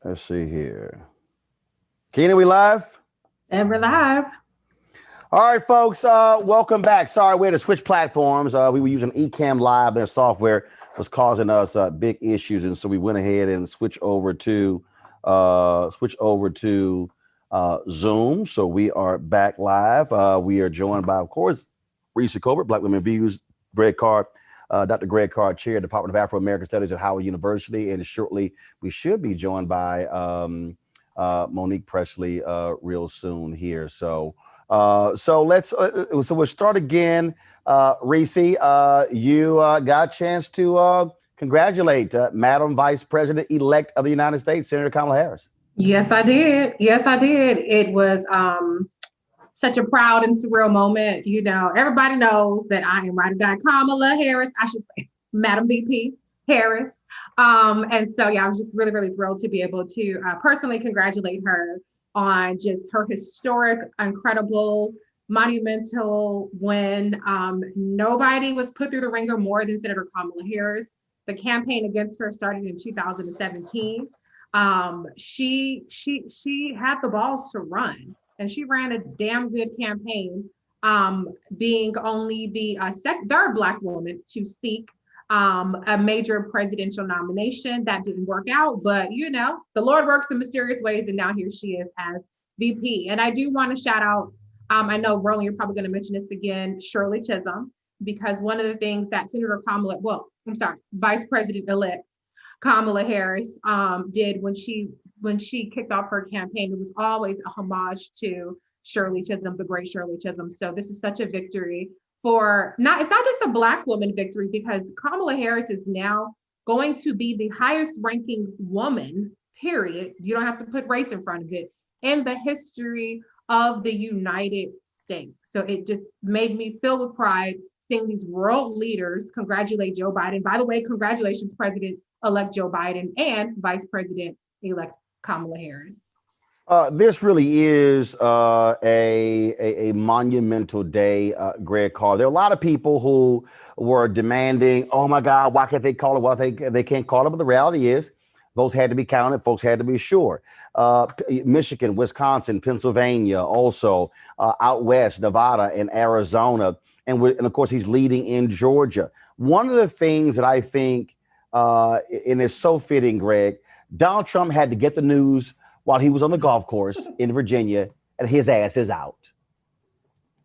Let's see here. Keena, we live? Ever live. All right, folks. Welcome back. Sorry, we had to switch platforms. We were using Ecamm Live. Their software was causing us big issues, and so we went ahead and switched over to Zoom. So we are back live. We are joined by, of course, Reese Colbert, Black Women Views, Greg Carr, Dr. Greg Carr, Chair, Department of Afro-American Studies at Howard University, and shortly we should be joined by Monique Presley real soon here. So we'll start again. Reese, you got a chance to congratulate Madam Vice President-elect of the United States, Senator Kamala Harris. Yes, I did. Yes, I did. It was such a proud and surreal moment. You know, everybody knows that I am ride or die Kamala Harris. I should say Madam VP Harris. And so, yeah, I was just really, really thrilled to be able to personally congratulate her on just her historic, incredible, monumental win. Nobody was put through the ringer more than Senator Kamala Harris. The campaign against her started in 2017. She had the balls to run, and she ran a damn good campaign, being only the third Black woman to seek a major presidential nomination. That didn't work out, but you know, the Lord works in mysterious ways, and now here she is as VP. And I do want to shout out, I know, Roland, you're probably going to mention this again, Shirley Chisholm, because one of the things that Vice President-elect Kamala Harris did when she kicked off her campaign, it was always a homage to Shirley Chisholm, the great Shirley Chisholm. So this is such a victory it's not just a Black woman victory, because Kamala Harris is now going to be the highest ranking woman, period. You don't have to put race in front of it, in the history of the United States. So it just made me feel with pride seeing these world leaders congratulate Joe Biden. By the way, congratulations, President-elect Joe Biden and Vice President-elect Kamala Harris. This really is a monumental day, Greg Carr. There are a lot of people who were demanding, oh my God, why can't they call it? Well, they can't call it, but the reality is votes had to be counted, folks had to be sure. Michigan, Wisconsin, Pennsylvania, also out west, Nevada and Arizona. And of course, he's leading in Georgia. One of the things that I think, and it's so fitting, Greg, Donald Trump had to get the news while he was on the golf course in Virginia, and his ass is out.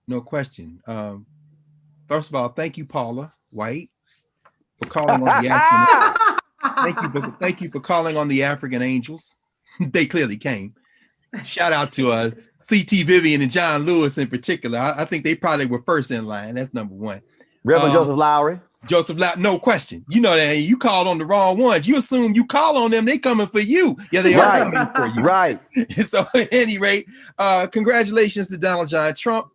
No question. First of all, thank you, Paula White, for calling on the African. Thank you for calling on the African Angels. They clearly came. Shout out to C.T. Vivian and John Lewis in particular. I think they probably were first in line. That's number one. Reverend Joseph Lowry. No question. You know that you called on the wrong ones. You assume you call on them, they coming for you. Yeah, they are coming for you. Right. So at any rate, congratulations to Donald John Trump.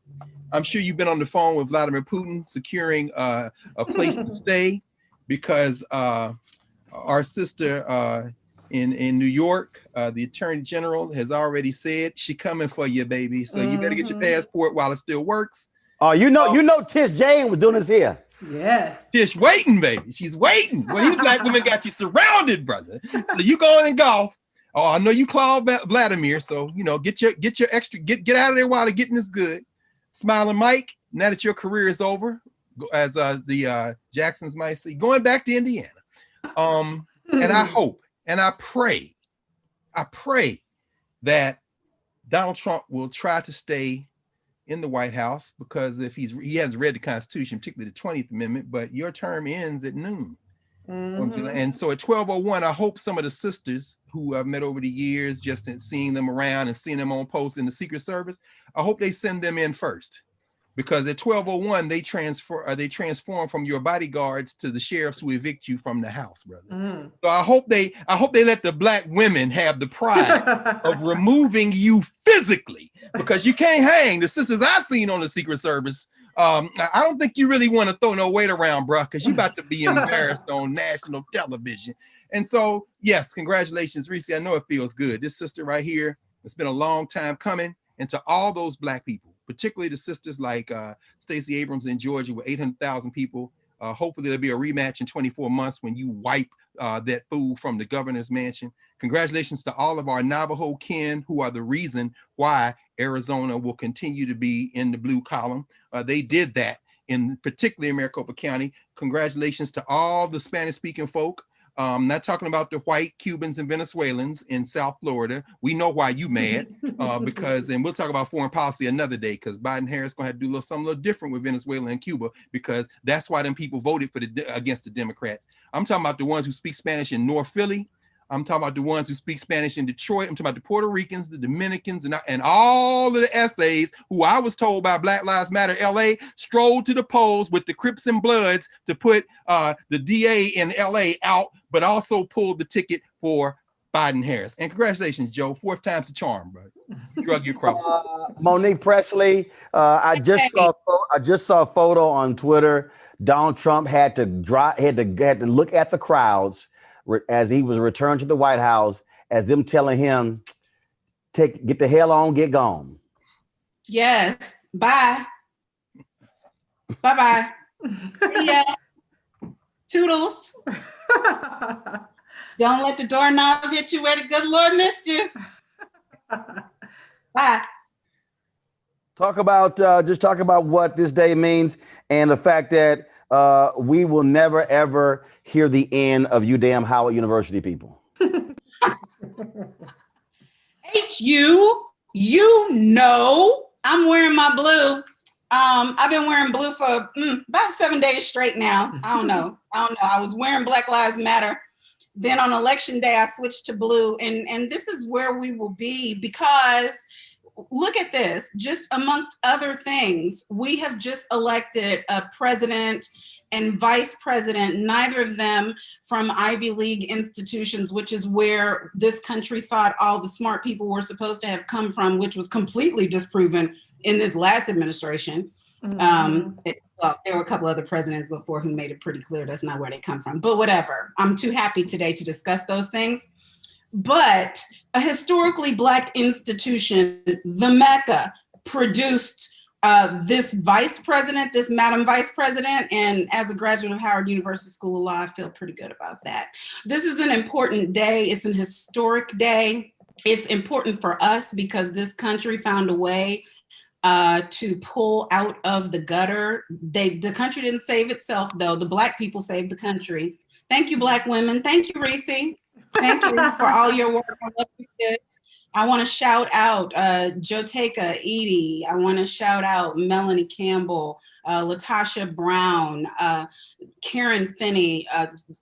I'm sure you've been on the phone with Vladimir Putin securing a place to stay, because our sister in New York, the Attorney General has already said she coming for you, baby. So you better get your passport while it still works. You know, Tish Jane was doing this here. Yes. She's waiting, baby. She's waiting. Well, these Black women got you surrounded, brother. So you going and golf. Oh, I know you called Vladimir. So, you know, get your extra, get out of there while the getting is good. Smiling Mike, now that your career is over, as the Jacksons might say, going back to Indiana. And I hope and I pray that Donald Trump will try to stay in the White House, because if he hasn't read the Constitution, particularly the 20th Amendment, but your term ends at noon. And so at 12:01, I hope some of the sisters who I've met over the years, just in seeing them around and seeing them on posts in the Secret Service, I hope they send them in first, because at 12:01 they transform from your bodyguards to the sheriffs who evict you from the house, brother. So I hope they let the Black women have the pride of removing you physically, because you can't hang. The sisters I've seen on the Secret Service, I don't think you really want to throw no weight around, bro, because you about to be embarrassed on national television. And so, yes, congratulations, Reese. I know it feels good. This sister right here, it's been a long time coming. And to all those Black people, particularly the sisters like Stacey Abrams in Georgia with 800,000 people, hopefully there'll be a rematch in 24 months when you wipe that fool from the governor's mansion. Congratulations to all of our Navajo kin who are the reason why Arizona will continue to be in the blue column. They did that in particularly in Maricopa County. Congratulations to all the Spanish-speaking folk. Not talking about the white Cubans and Venezuelans in South Florida. We know why you mad, because, and we'll talk about foreign policy another day, because Biden Harris gonna have to do something a little different with Venezuela and Cuba, because that's why them people voted for against the Democrats. I'm talking about the ones who speak Spanish in North Philly. I'm talking about the ones who speak Spanish in Detroit. I'm talking about the Puerto Ricans, the Dominicans, and all of the essays who I was told by Black Lives Matter LA strolled to the polls with the Crips and Bloods to put the DA in LA out, but also pulled the ticket for Biden Harris. And congratulations, Joe. 4th time's the charm, bro. Drug you across. Monique Presley, I just saw a photo on Twitter. Donald Trump had to look at the crowds as he was returned to the White House, as them telling him, get the hell on, get gone. Yes. Bye. Bye-bye. See ya. Toodles. Don't let the doorknob hit you where the good Lord missed you. Bye. Talk about what this day means and the fact that we will never, ever hear the end of you damn Howard University people. You know, I'm wearing my blue. I've been wearing blue for about 7 days straight now. I don't know. I was wearing Black Lives Matter. Then on election day, I switched to blue. And this is where we will be, because look at this, just amongst other things, we have just elected a president and vice president, neither of them from Ivy League institutions, which is where this country thought all the smart people were supposed to have come from, which was completely disproven in this last administration. Well, there were a couple other presidents before who made it pretty clear that's not where they come from, but whatever. I'm too happy today to discuss those things. But a historically Black institution, the Mecca, produced this vice president, this Madam Vice President, and as a graduate of Howard University School of Law, I feel pretty good about that. This is an important day. It's an historic day. It's important for us because this country found a way to pull out of the gutter. The country didn't save itself, though. The Black people saved the country. Thank you, Black women. Thank you, Reese. Thank you for all your work. I love you, kids. I want to shout out Joteka Edie. I want to shout out Melanie Campbell, Latasha Brown, Karen Finney,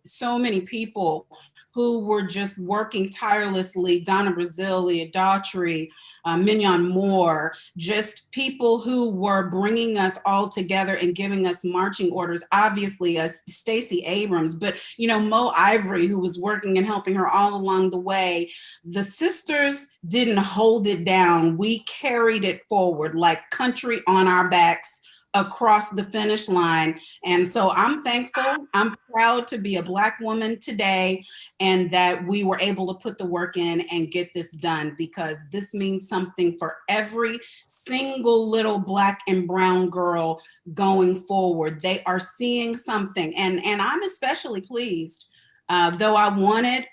so many people who were just working tirelessly, Donna Brazil, Leah Daughtry, Mignon Moore, just people who were bringing us all together and giving us marching orders, obviously Stacey Abrams, but Mo Ivory, who was working and helping her all along the way. The sisters didn't hold it down. We carried it forward like country on our backs across the finish line. And so I'm thankful. I'm proud to be a Black woman today and that we were able to put the work in and get this done, because this means something for every single little Black and brown girl going forward. They are seeing something. And I'm especially pleased, though I wanted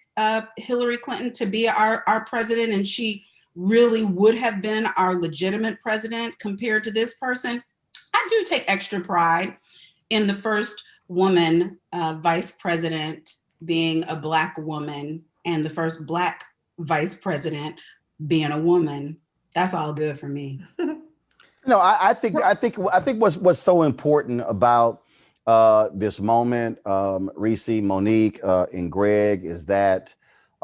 Hillary Clinton to be our president, and she really would have been our legitimate president compared to this person. I do take extra pride in the first woman vice president being a Black woman and the first Black vice president being a woman. That's all good for me. I think what's so important about this moment, Reese, Monique, and Greg, is that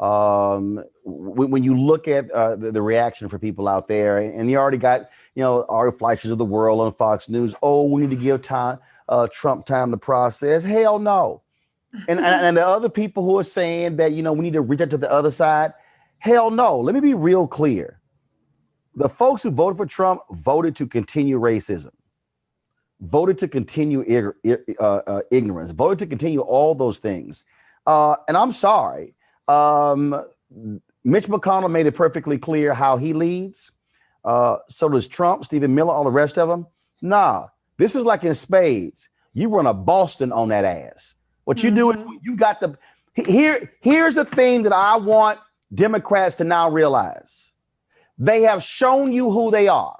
when you look at the reaction for people out there, and you already got, Ari Fleischers of the world on Fox News, oh, we need to give Trump time to process. Hell no. And the other people who are saying that, we need to reach out to the other side. Hell no. Let me be real clear. The folks who voted for Trump voted to continue racism, voted to continue ignorance, voted to continue all those things. And I'm sorry. Mitch McConnell made it perfectly clear how he leads. So does Trump, Stephen Miller, all the rest of them. Nah, this is like in spades. You run a Boston on that ass. What you do is you got here's the thing that I want Democrats to now realize they have shown you who they are.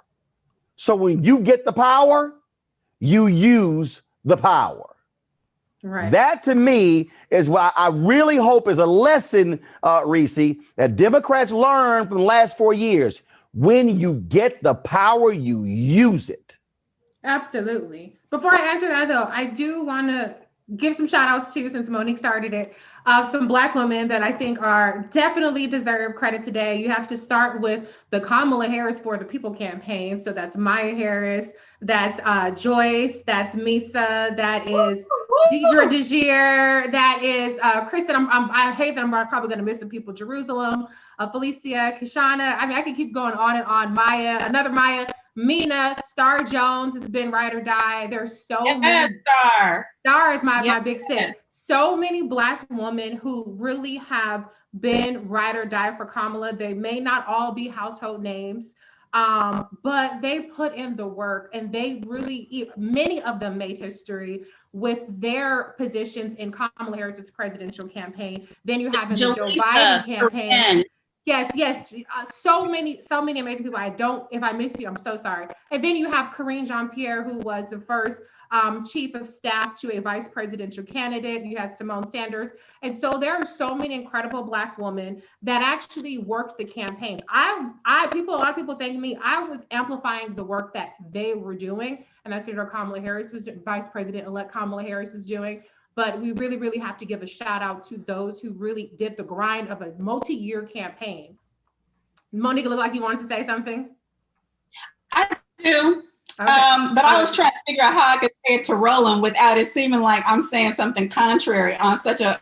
So when you get the power, you use the power. Right. That to me is what I really hope is a lesson, Reese, that Democrats learn from the last 4 years. When you get the power, you use it. Absolutely. Before I answer that, though, I do want to give some shout outs to, since Monique started it, of some Black women that I think are definitely deserve credit today. You have to start with the Kamala Harris for the People campaign. So that's Maya Harris, that's Joyce, that's Misa, that is Deidre DeGier, that is Kristen. I hate that I'm probably going to miss some people. Jerusalem, Felicia, Kishana. I mean, I can keep going on and on. Maya, another Maya. Mina, Star Jones has been ride or die. There's so many. Star is my big sis. So many Black women who really have been ride or die for Kamala. They may not all be household names, but they put in the work, and they really, many of them made history with their positions in Kamala Harris's presidential campaign. Then you have in the Joe Biden campaign. Yes. So many amazing people. If I miss you, I'm so sorry. And then you have Karine Jean-Pierre, who was the first chief of staff to a vice presidential candidate. You had Simone Sanders. And so there are so many incredible Black women that actually worked the campaigns. A lot of people thank me. I was amplifying the work that they were doing. And that's Senator Kamala Harris was Vice President-elect Kamala Harris is doing. But we really, really have to give a shout out to those who really did the grind of a multi-year campaign. Monique, look like you wanted to say something. I do. Okay. But I was trying to figure out how I could say it to Roland without it seeming like I'm saying something contrary on such a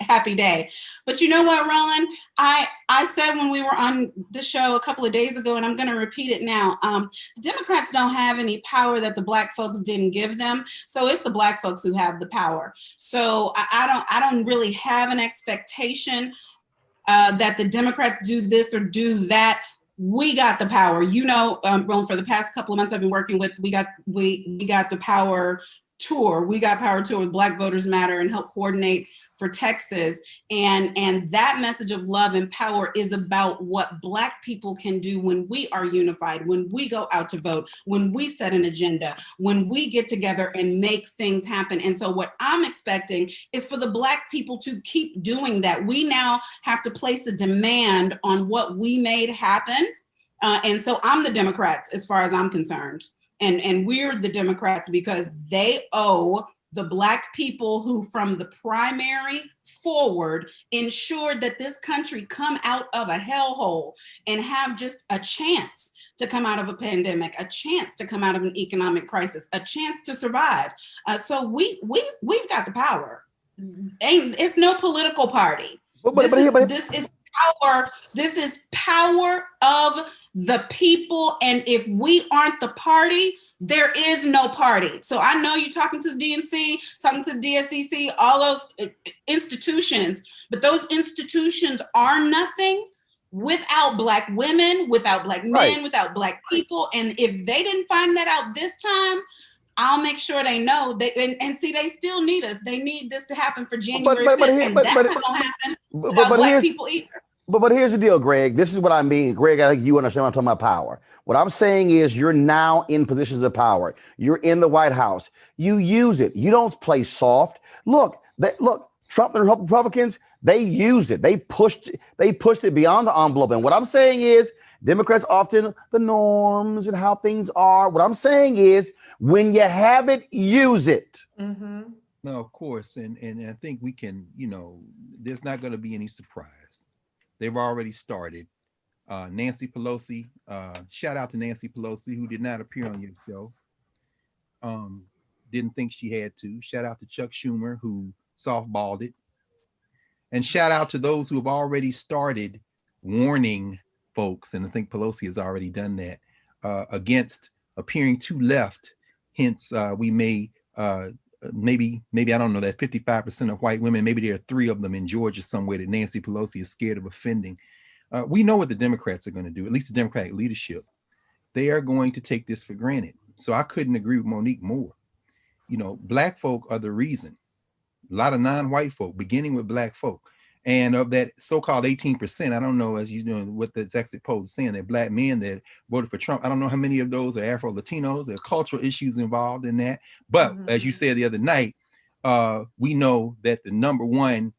happy day. But you know what, Roland? I said when we were on the show a couple of days ago, and I'm going to repeat it now, the Democrats don't have any power that the Black folks didn't give them. So it's the Black folks who have the power. So I don't really have an expectation that the Democrats do this or do that. We got the power. Roland, for the past couple of months I've been working with, we got the power tour. We got power tour with Black Voters Matter and help coordinate for Texas. And that message of love and power is about what Black people can do when we are unified, when we go out to vote, when we set an agenda, when we get together and make things happen. And so what I'm expecting is for the Black people to keep doing that. We now have to place a demand on what we made happen. And so I'm the Democrats as far as I'm concerned. And we're the Democrats because they owe the Black people who from the primary forward ensured that this country come out of a hellhole and have just a chance to come out of a pandemic, a chance to come out of an economic crisis, a chance to survive. So we've got the power. It's no political party. This is power. This is power of the people. And if we aren't the party, there is no party. So I know you're talking to the DNC, talking to the DSCC, all those institutions, but those institutions are nothing without Black women, without Black men, without Black people. And if they didn't find that out this time, I'll make sure they know. And see, they still need us. They need this to happen for January 5th, and that's not going to happen without Black people either. But here's the deal, Greg. This is what I mean. Greg, I think you understand what I'm talking about power. What I'm saying is you're now in positions of power. You're in the White House. You use it. You don't play soft. Look, Trump and the Republicans, they used it. They pushed it beyond the envelope. And what I'm saying is Democrats often the norms and how things are. What I'm saying is when you have it, use it. Mm-hmm. No, of course. And I think we can, there's not going to be any surprise. They've already started. Nancy Pelosi, shout out to Nancy Pelosi, who did not appear on your show. Didn't think she had to. Shout out to Chuck Schumer, who softballed it. And shout out to those who have already started warning folks, and I think Pelosi has already done that, against appearing too left. Hence, we may maybe I don't know, that 55% of white women, maybe there are 3 of them in Georgia somewhere that Nancy Pelosi is scared of offending. We know what the Democrats are going to do, at least the Democratic leadership. They are going to take this for granted. So I couldn't agree with Monique more. Black folk are the reason. A lot of non-white folk, beginning with Black folk. And of that so-called 18%, I don't know, as you know, what the exit poll is saying, that black men that voted for Trump, I don't know how many of those are Afro-Latinos. There are cultural issues involved in that. But as you said the other night, we know that the number one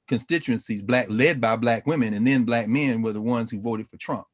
constituencies, led by black women, and then black men were the ones who voted for Trump.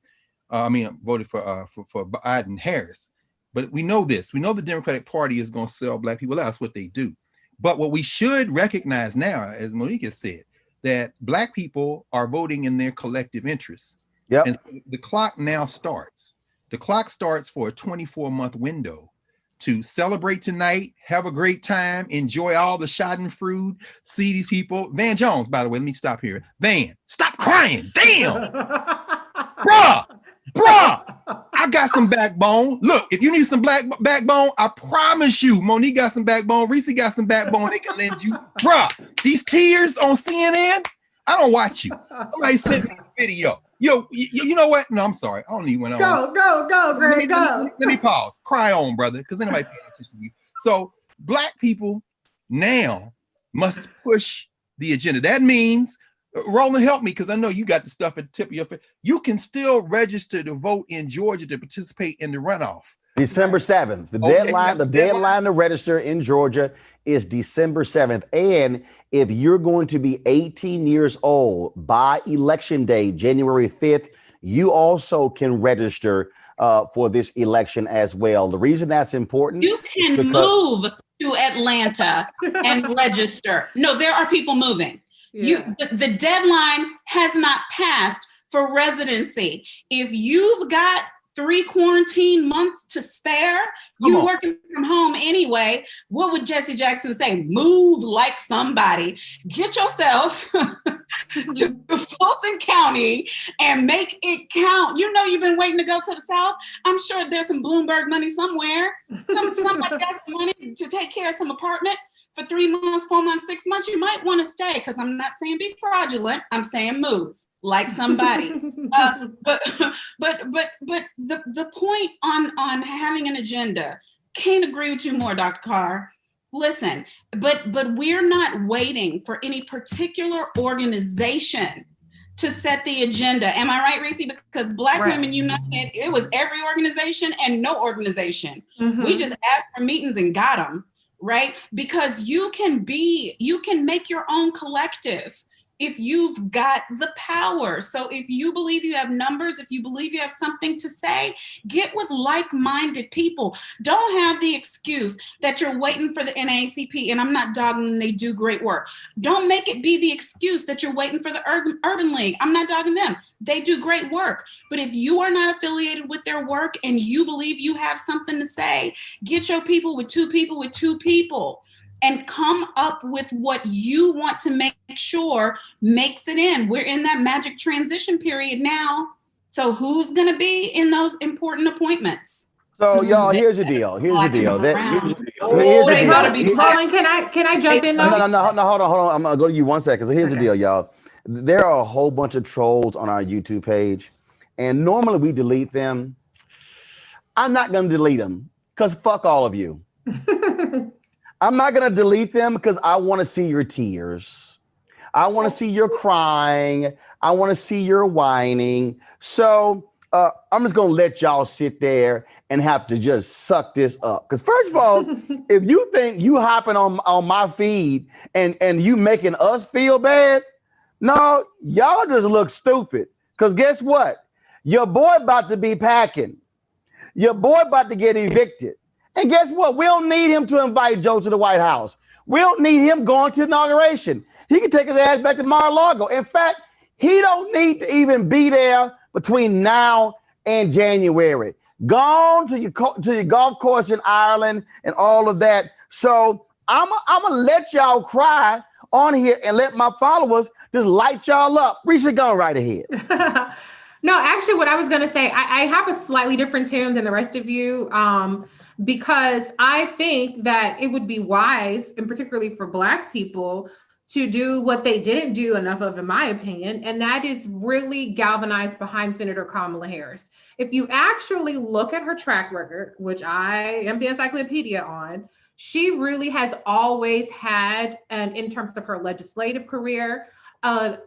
Voted for Biden Harris. But we know this. We know the Democratic Party is going to sell black people out. That's what they do. But what we should recognize now, as Monique has said, that black people are voting in their collective interests. Yep. And so the clock now starts. The clock starts for a 24-month window to celebrate tonight, have a great time, enjoy all the schadenfreude, see these people. Van Jones, by the way, let me stop here. Van, stop crying. Damn. Bruh, I got some backbone. Look, if you need some backbone, I promise you, Monique got some backbone, Reese got some backbone they can lend you. Bruh, these tears on CNN, I don't watch you. Somebody sent me a video. Yo, you know what? No, I'm sorry. I don't need one. Go, Greg, go. Let me pause. Cry on, brother, because anybody paying attention to you. So black people now must push the agenda. That means, Roland, help me, because I know you got the stuff at the tip of your face. You can still register to vote in Georgia to participate in the runoff. December 7th. The deadline to register in Georgia is December 7th. And if you're going to be 18 years old by election day, January 5th, you also can register for this election as well. The reason that's important. You can move to Atlanta and register. No, there are people moving. Yeah. The deadline has not passed for residency. If you've got 3 quarantine months to spare, you working from home anyway, what would Jesse Jackson say? Move like somebody. Get yourself to Fulton County and make it count. You know, you've been waiting to go to the South. I'm sure there's some Bloomberg money somewhere. Somebody got some money to take care of some apartment for 3 months, 4 months, 6 months. You might want to stay, because I'm not saying be fraudulent. I'm saying move like somebody. But the point on having an agenda, can't agree with you more, Dr. Carr. Listen, but we're not waiting for any particular organization to set the agenda. Am I right, Reese? Because Black Women United, it was every organization and no organization. We just asked for meetings and got them, right? Because you can make your own collective if you've got the power. So if you believe you have numbers, if you believe you have something to say, get with like-minded people. Don't have the excuse that you're waiting for the NAACP, and I'm not dogging them, they do great work. Don't make it be the excuse that you're waiting for the Urban League. I'm not dogging them. They do great work. But if you are not affiliated with their work and you believe you have something to say, get your people with two people. And come up with what you want to make sure makes it in. We're in that magic transition period now. So who's going to be in those important appointments? So y'all, here's the deal. Roland, can I jump in though? No, hold on. I'm gonna go to you 1 second. So here's the deal, y'all. There are a whole bunch of trolls on our YouTube page, and normally we delete them. I'm not gonna delete them because fuck all of you. I'm not going to delete them because I want to see your tears. I want to see your crying. I want to see your whining. So I'm just going to let y'all sit there and have to just suck this up. Because first of all, if you think you hopping on my feed and you making us feel bad, no, y'all just look stupid. Because guess what? Your boy about to be packing. Your boy about to get evicted. And guess what? We don't need him to invite Joe to the White House. We don't need him going to the inauguration. He can take his ass back to Mar-a-Lago. In fact, he don't need to even be there between now and January. Gone to your golf course in Ireland and all of that. So I'm gonna let y'all cry on here and let my followers just light y'all up. Reese, go right ahead. No, actually, what I was gonna say, I have a slightly different tune than the rest of you. Because I think that it would be wise, and particularly for Black people, to do what they didn't do enough of, in my opinion, and that is really galvanize behind Senator Kamala Harris. If you actually look at her track record, which I am the encyclopedia on, she really has always had, and in terms of her legislative career, a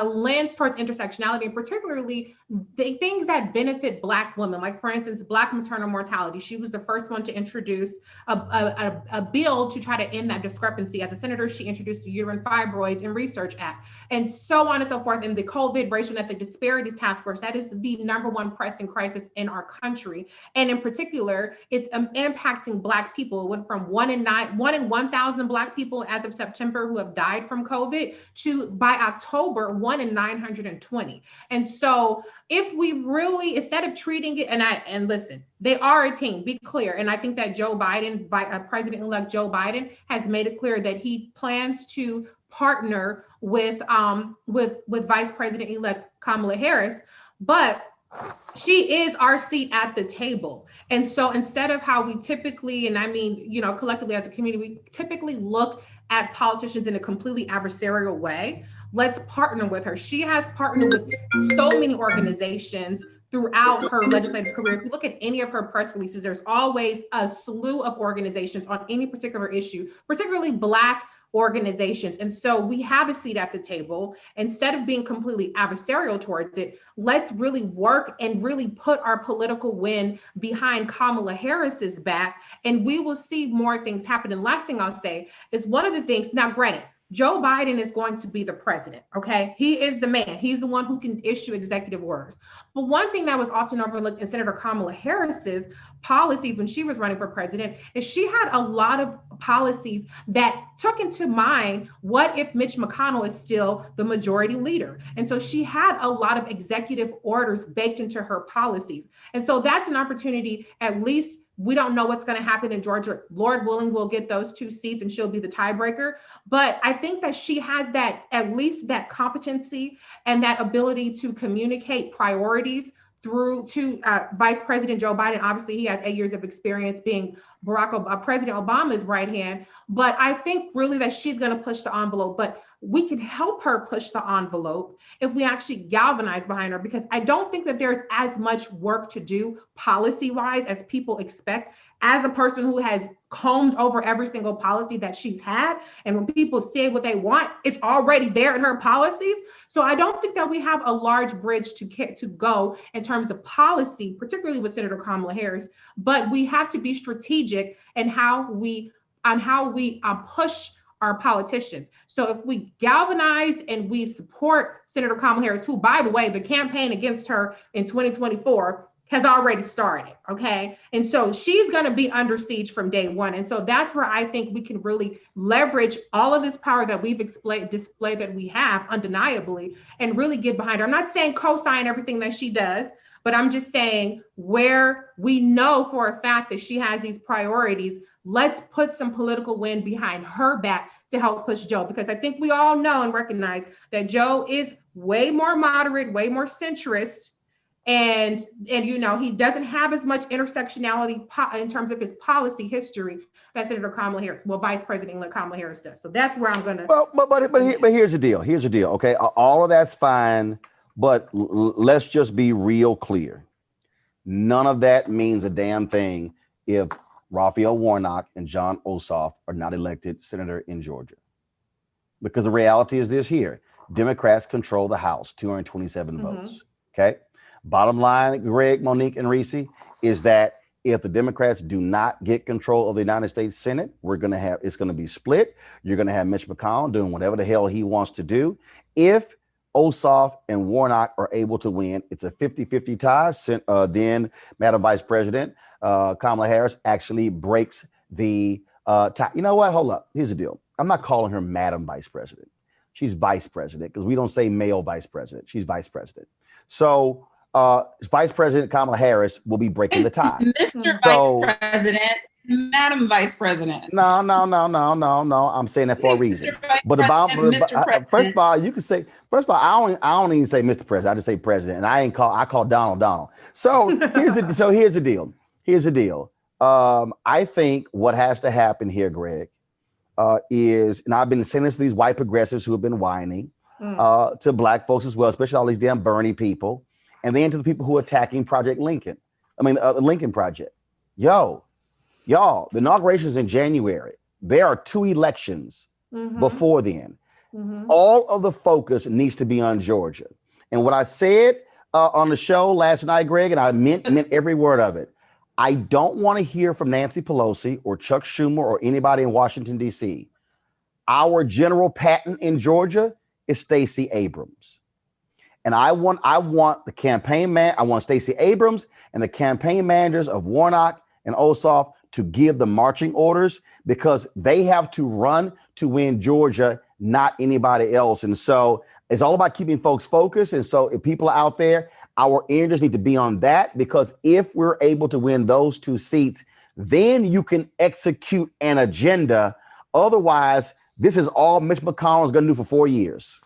lens towards intersectionality, and particularly the things that benefit Black women, like for instance, Black maternal mortality. She was the first one to introduce a bill to try to end that discrepancy. As a senator, she introduced the Uterine Fibroids and Research Act, and so on and so forth. And the COVID Racial and Ethnic Disparities Task Force, that is the #1 pressing crisis in our country. And in particular, it's impacting Black people. It went from 1 in 1,000 Black people as of September who have died from COVID to, by October, 1 in 920. And so if we really, instead of treating it, and listen, they are a team, be clear. And I think that Joe Biden, President-elect Joe Biden, has made it clear that he plans to partner with Vice President-elect Kamala Harris, but she is our seat at the table. And so instead of how we typically, and I mean, collectively as a community, we typically look at politicians in a completely adversarial way, let's partner with her. She has partnered with so many organizations throughout her legislative career. If you look at any of her press releases, there's always a slew of organizations on any particular issue, particularly Black organizations. And so we have a seat at the table. Instead of being completely adversarial towards it, let's really work and really put our political win behind Kamala Harris's back, and we will see more things happen. And last thing I'll say is one of the things, now granted, Joe Biden is going to be the president, okay? He is the man. He's the one who can issue executive orders. But one thing that was often overlooked in Senator Kamala Harris's policies when she was running for president is she had a lot of policies that took into mind, what if Mitch McConnell is still the majority leader? And so she had a lot of executive orders baked into her policies. And so that's an opportunity, at least. We don't know what's going to happen in Georgia. Lord willing, we'll get those 2 seats and she'll be the tiebreaker. But I think that she has that, at least that competency and that ability to communicate priorities through to Vice President Joe Biden. Obviously, he has 8 years of experience being President Obama's right hand. But I think really that she's going to push the envelope. But we can help her push the envelope if we actually galvanize behind her, because I don't think that there's as much work to do policy-wise as people expect. As a person who has combed over every single policy that she's had, and when people say what they want, it's already there in her policies. So I don't think that we have a large bridge to go in terms of policy, particularly with Senator Kamala Harris, but we have to be strategic in how we push our politicians. So if we galvanize and we support Senator Kamala Harris, who, by the way, the campaign against her in 2024 has already started, okay? And so she's gonna be under siege from day one. And so that's where I think we can really leverage all of this power that we've displayed that we have undeniably, and really get behind her. I'm not saying co-sign everything that she does, but I'm just saying where we know for a fact that she has these priorities, let's put some political wind behind her back to help push Joe, because I think we all know and recognize that Joe is way more moderate, way more centrist, and he doesn't have as much intersectionality in terms of his policy history that Senator Kamala Harris, Vice President Kamala Harris does. So that's where I'm gonna. Well, but here's the deal. Here's the deal. Okay, all of that's fine, but let's just be real clear. None of that means a damn thing if Raphael Warnock and Jon Ossoff are not elected senator in Georgia. Because the reality is this here. Democrats control the House, 227 votes, okay? Bottom line, Greg, Monique, and Reese, is that if the Democrats do not get control of the United States Senate, it's gonna be split. You're gonna have Mitch McConnell doing whatever the hell he wants to do. If Ossoff and Warnock are able to win, it's a 50-50 tie. Then Madam Vice President Kamala Harris actually breaks the tie. You know what? Hold up. Here's the deal. I'm not calling her Madam Vice President. She's Vice President, because we don't say male Vice President. She's Vice President. So Vice President Kamala Harris will be breaking the tie. Mr. Vice President, Madam Vice President. No. I'm saying that for a reason. But first of all, you can say. First of all, I don't even say Mr. President. I just say President, and I call Donald. So here's the deal. Here's the deal. I think what has to happen here, Greg, is, and I've been saying this to these white progressives who have been whining, to Black folks as well, especially all these damn Bernie people, and then to the people who are attacking Project Lincoln. The Lincoln Project. Y'all, the inauguration is in January. There are 2 elections before then. All of the focus needs to be on Georgia. And what I said on the show last night, Greg, and I meant every word of it. I don't want to hear from Nancy Pelosi or Chuck Schumer or anybody in Washington, D.C. Our general patent in Georgia is Stacey Abrams. And I want the campaign I want Stacey Abrams and the campaign managers of Warnock and Ossoff to give the marching orders, because they have to run to win Georgia, not anybody else. And so it's all about keeping folks focused. And so if people are out there, our energies need to be on that, because if we're able to win those 2 seats, then you can execute an agenda. Otherwise, this is all Mitch McConnell is going to do for 4 years.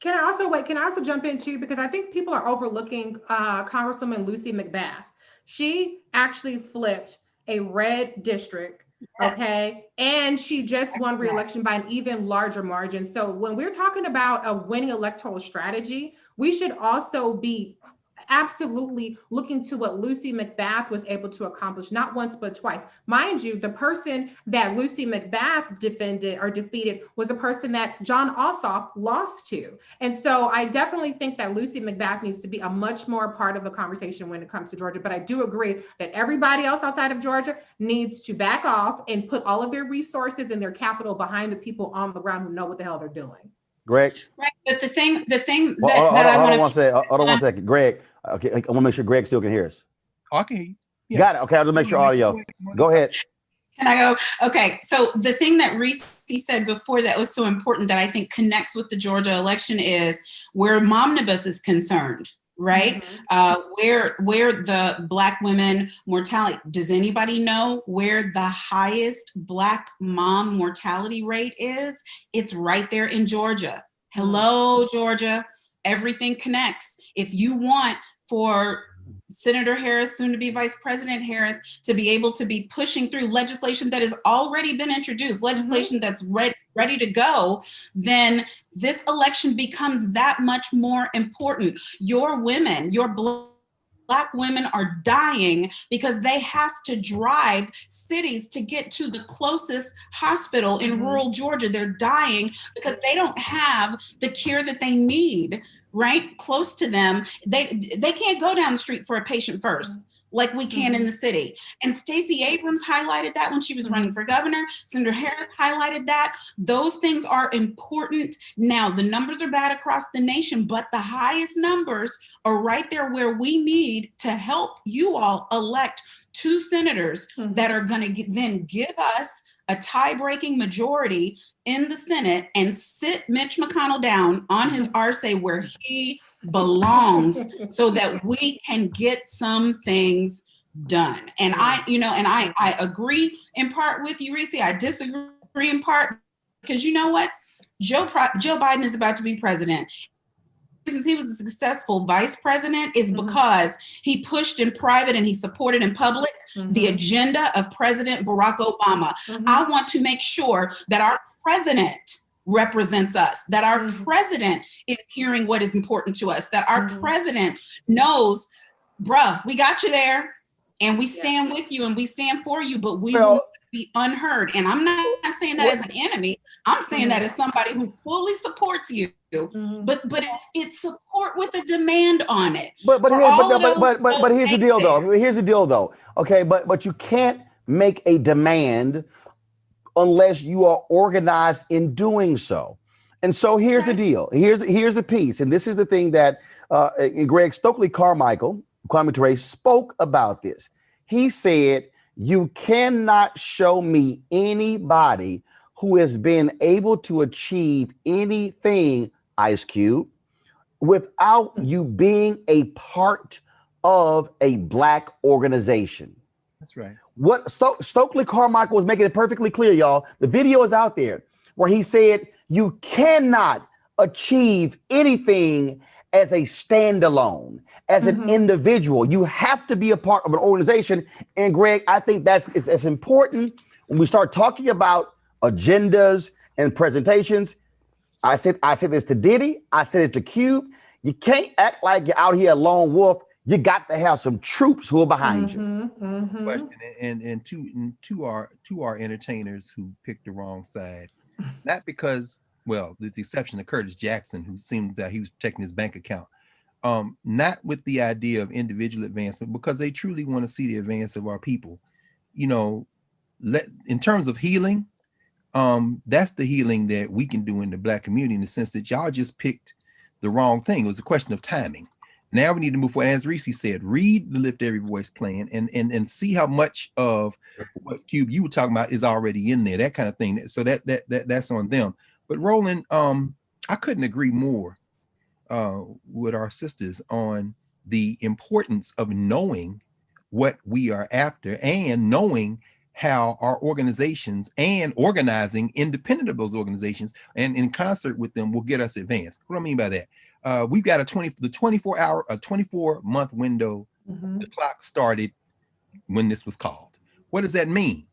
Can I also jump in too? Because I think people are overlooking Congresswoman Lucy McBath. She actually flipped a red district, okay? And she just won re-election by an even larger margin. So when we're talking about a winning electoral strategy, we should also be absolutely looking to what Lucy McBath was able to accomplish, not once, but twice. Mind you, the person that Lucy McBath defeated was a person that John Ossoff lost to. And so I definitely think that Lucy McBath needs to be a much more part of the conversation when it comes to Georgia. But I do agree that everybody else outside of Georgia needs to back off and put all of their resources and their capital behind the people on the ground who know what the hell they're doing. Greg? Right, but the thing Well, that I hold want on one second. Greg, okay, I want to make sure Greg still can hear us. Okay. Yeah. Got it. Okay, I'll just make sure audio. Go ahead. Can I go? Okay, so the thing that Reese said before that was so important that I think connects with the Georgia election is where Momnibus is concerned, right? Where the Black women mortality, does anybody know where the highest Black mom mortality rate is? It's right there in Georgia. Hello, Georgia. Everything connects. If you want for Senator Harris, soon to be Vice President Harris, to be able to be pushing through legislation that has already been introduced, legislation that's ready to go, then this election becomes that much more important. Your women, your Black women are dying because they have to drive cities to get to the closest hospital in rural Georgia. They're dying because they don't have the care that they need, right? Close to them. They can't go down the street for a patient first like we can in the city. And Stacey Abrams highlighted that when she was running for governor. Senator Harris highlighted that. Those things are important. Now, the numbers are bad across the nation, but the highest numbers are right there where we need to help you all elect 2 senators that are going to then give us a tie-breaking majority in the Senate and sit Mitch McConnell down on his RSA where he belongs so that we can get some things done. And I agree in part with you, Reese. I disagree in part because you know what? Joe Biden is about to be president. Since he was a successful vice president is because he pushed in private and he supported in public the agenda of President Barack Obama. I want to make sure that our president represents us, that our president is hearing what is important to us, that our president knows, bruh, we got you there and we stand with you and we stand for you, but we will be unheard. And I'm not saying that as an enemy. I'm saying that as somebody who fully supports you, but it's support with a demand on it. But here's the deal though. Here's the deal though. Okay, but you can't make a demand unless you are organized in doing so. And so here's the deal. Here's the piece. And this is the thing that Greg Stokely Carmichael, Kwame Ture, spoke about this. He said, you cannot show me anybody who has been able to achieve anything, Ice Cube, without you being a part of a Black organization. That's right. What Stokely Carmichael was making it perfectly clear, y'all. The video is out there where he said you cannot achieve anything as a standalone, as an individual. You have to be a part of an organization. And Greg, I think that's important when we start talking about agendas and presentations. I said this to Diddy. I said it to Cube. You can't act like you're out here a lone wolf. You got to have some troops who are behind you. Question and to our entertainers who picked the wrong side, not because well, with the exception of Curtis Jackson, who seemed that he was protecting his bank account. Not with the idea of individual advancement, because they truly want to see the advance of our people. You know, in terms of healing, that's the healing that we can do in the Black community, in the sense that y'all just picked the wrong thing. It was a question of timing. Now we need to move forward. As Reese said, read the Lift Every Voice plan and see how much of what Cube you were talking about is already in there, that kind of thing. So that's on them. But Roland, I couldn't agree more with our sisters on the importance of knowing what we are after and knowing how our organizations and organizing independent of those organizations and in concert with them will get us advanced. What do I mean by that? We've got a 24-month window. The clock started when this was called. What does that mean?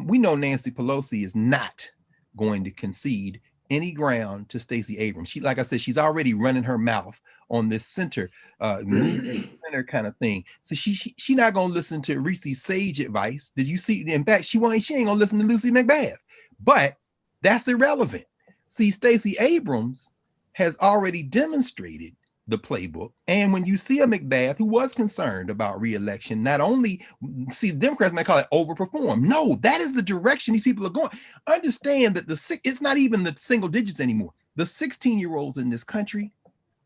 We know Nancy Pelosi is not going to concede any ground to Stacey Abrams. She, like I said, she's already running her mouth on this center kind of thing. So she not gonna listen to Reese's sage advice. Did you see? In fact, she ain't gonna listen to Lucy McBath. But that's irrelevant. See, Stacey Abrams has already demonstrated the playbook. And when you see a McBath who was concerned about re-election, not only see the Democrats might call it overperform. No, that is the direction these people are going. Understand that it's not even the single digits anymore. The 16-year-olds in this country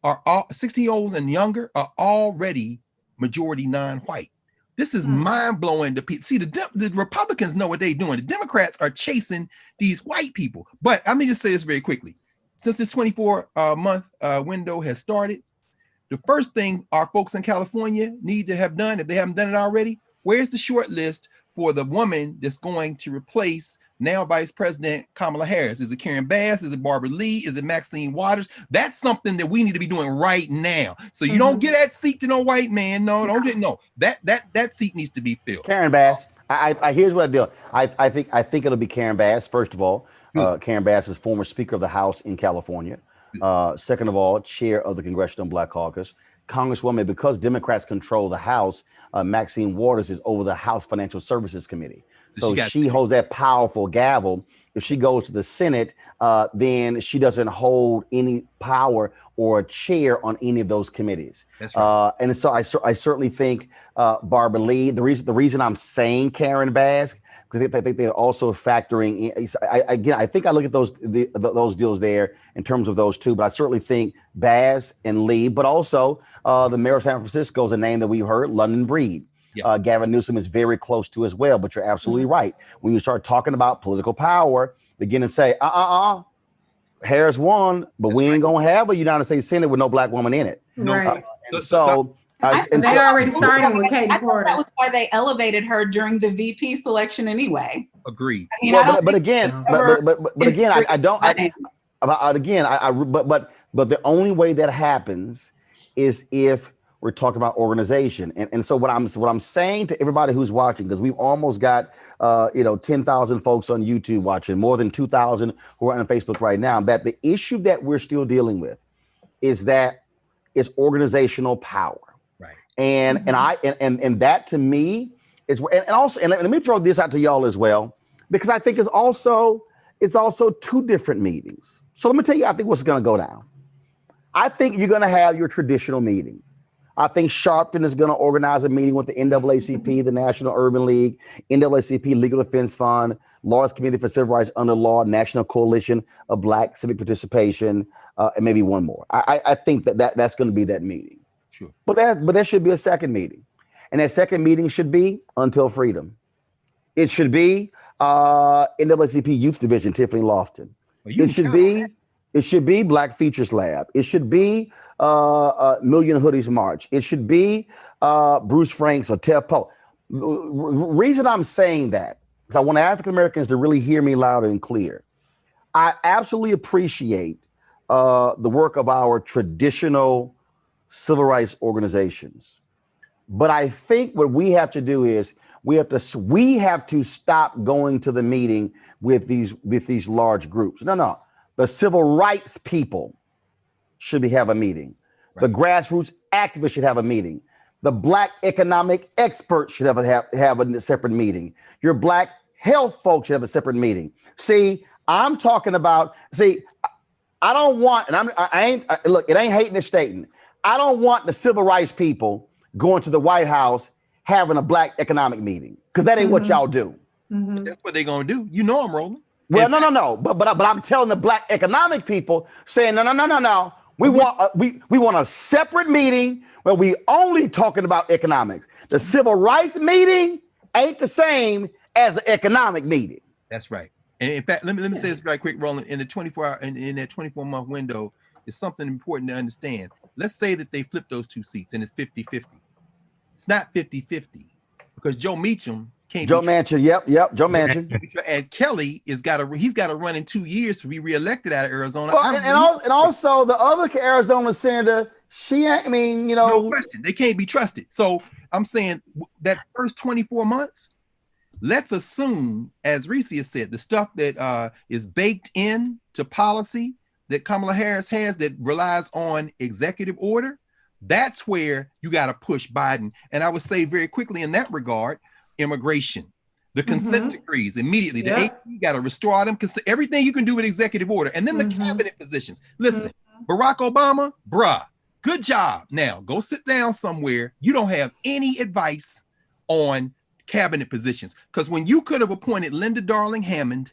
are all 16-year-olds and younger are already majority non-white. This is mind-blowing to people. See, the Republicans know what they're doing. The Democrats are chasing these white people. But let me just say this very quickly. Since this 24-month window has started, the first thing our folks in California need to have done, if they haven't done it already, where's the short list for the woman that's going to replace now Vice President Kamala Harris? Is it Karen Bass? Is it Barbara Lee? Is it Maxine Waters? That's something that we need to be doing right now. So you don't get that seat to no white man. No, don't get that seat needs to be filled. Karen Bass. I here's what I do. I think it'll be Karen Bass. First of all, Karen Bass is former Speaker of the House in California. Second of all, chair of the Congressional Black Caucus. Congresswoman, because Democrats control the House, Maxine Waters is over the House Financial Services Committee. So she holds that powerful gavel. If she goes to the Senate, then she doesn't hold any power or a chair on any of those committees. That's right. And so I certainly think Barbara Lee, the reason I'm saying Karen Bass, because I think they're also factoring in. I think I look at those deals there in terms of those two, but I certainly think Bass and Lee, but also the mayor of San Francisco is a name that we've heard, London Breed. Yep. Gavin Newsom is very close to as well, but you're absolutely right. When you start talking about political power, begin to say, Harris won, but we ain't gonna have a United States Senate with no black woman in it. Right. They already starting with Katie Porter. That was why they elevated her during the VP selection anyway. Agreed. I mean, but again, the only way that happens is if we're talking about organization. And so what I'm saying to everybody who's watching, because we've almost got 10,000 folks on YouTube watching, more than 2,000 who are on Facebook right now, that the issue that we're still dealing with is that it's organizational power. Right. And that to me is, and also, and let me throw this out to y'all as well, because I think it's also two different meetings. So let me tell you, I think what's going to go down. I think you're going to have your traditional meeting. I think Sharpton is going to organize a meeting with the NAACP, the National Urban League, NAACP Legal Defense Fund, Lawyers Committee for Civil Rights Under Law, National Coalition of Black Civic Participation, and maybe one more. I think that's going to be that meeting. Sure. But there should be a second meeting. And that second meeting should be Until Freedom. It should be NAACP Youth Division, Tiffany Lofton. It should be Black Features Lab. It should be Million Hoodies March. It should be Bruce Franks or Ted Poe. Reason I'm saying that is I want African Americans to really hear me loud and clear. I absolutely appreciate the work of our traditional civil rights organizations, but I think what we have to do is we have to stop going to the meeting with these large groups. No. The civil rights people should have a meeting. Right. The grassroots activists should have a meeting. The Black economic experts should have a separate meeting. Your Black health folks should have a separate meeting. See, I'm talking about, I don't want, and look, it ain't hating, it's stating. I don't want the civil rights people going to the White House having a black economic meeting, because that ain't what y'all do. That's what they're gonna do. You know I'm rolling. Well, no. But I'm telling the black economic people, saying no. We want a separate meeting where we only talking about economics. The civil rights meeting ain't the same as the economic meeting. That's right. And in fact, let me say this right quick, Roland. In the 24-hour in that 24-month window, is something important to understand. Let's say that they flip those two seats and it's 50-50. It's not 50-50 because Joe Manchin can't. Joe Manchin, yep, Joe Manchin. And Kelly he's got to run in 2 years to be reelected out of Arizona. Well, and also the other Arizona senator, no question, they can't be trusted. So I'm saying that first 24 months, let's assume, as Reese has said, the stuff that is baked in to policy that Kamala Harris has that relies on executive order, that's where you got to push Biden. And I would say very quickly in that regard, immigration, the consent decrees immediately. The AP got to restore them, everything you can do with executive order. And then the cabinet positions. Listen, Barack Obama, bruh, good job. Now go sit down somewhere. You don't have any advice on cabinet positions, because when you could have appointed Linda Darling Hammond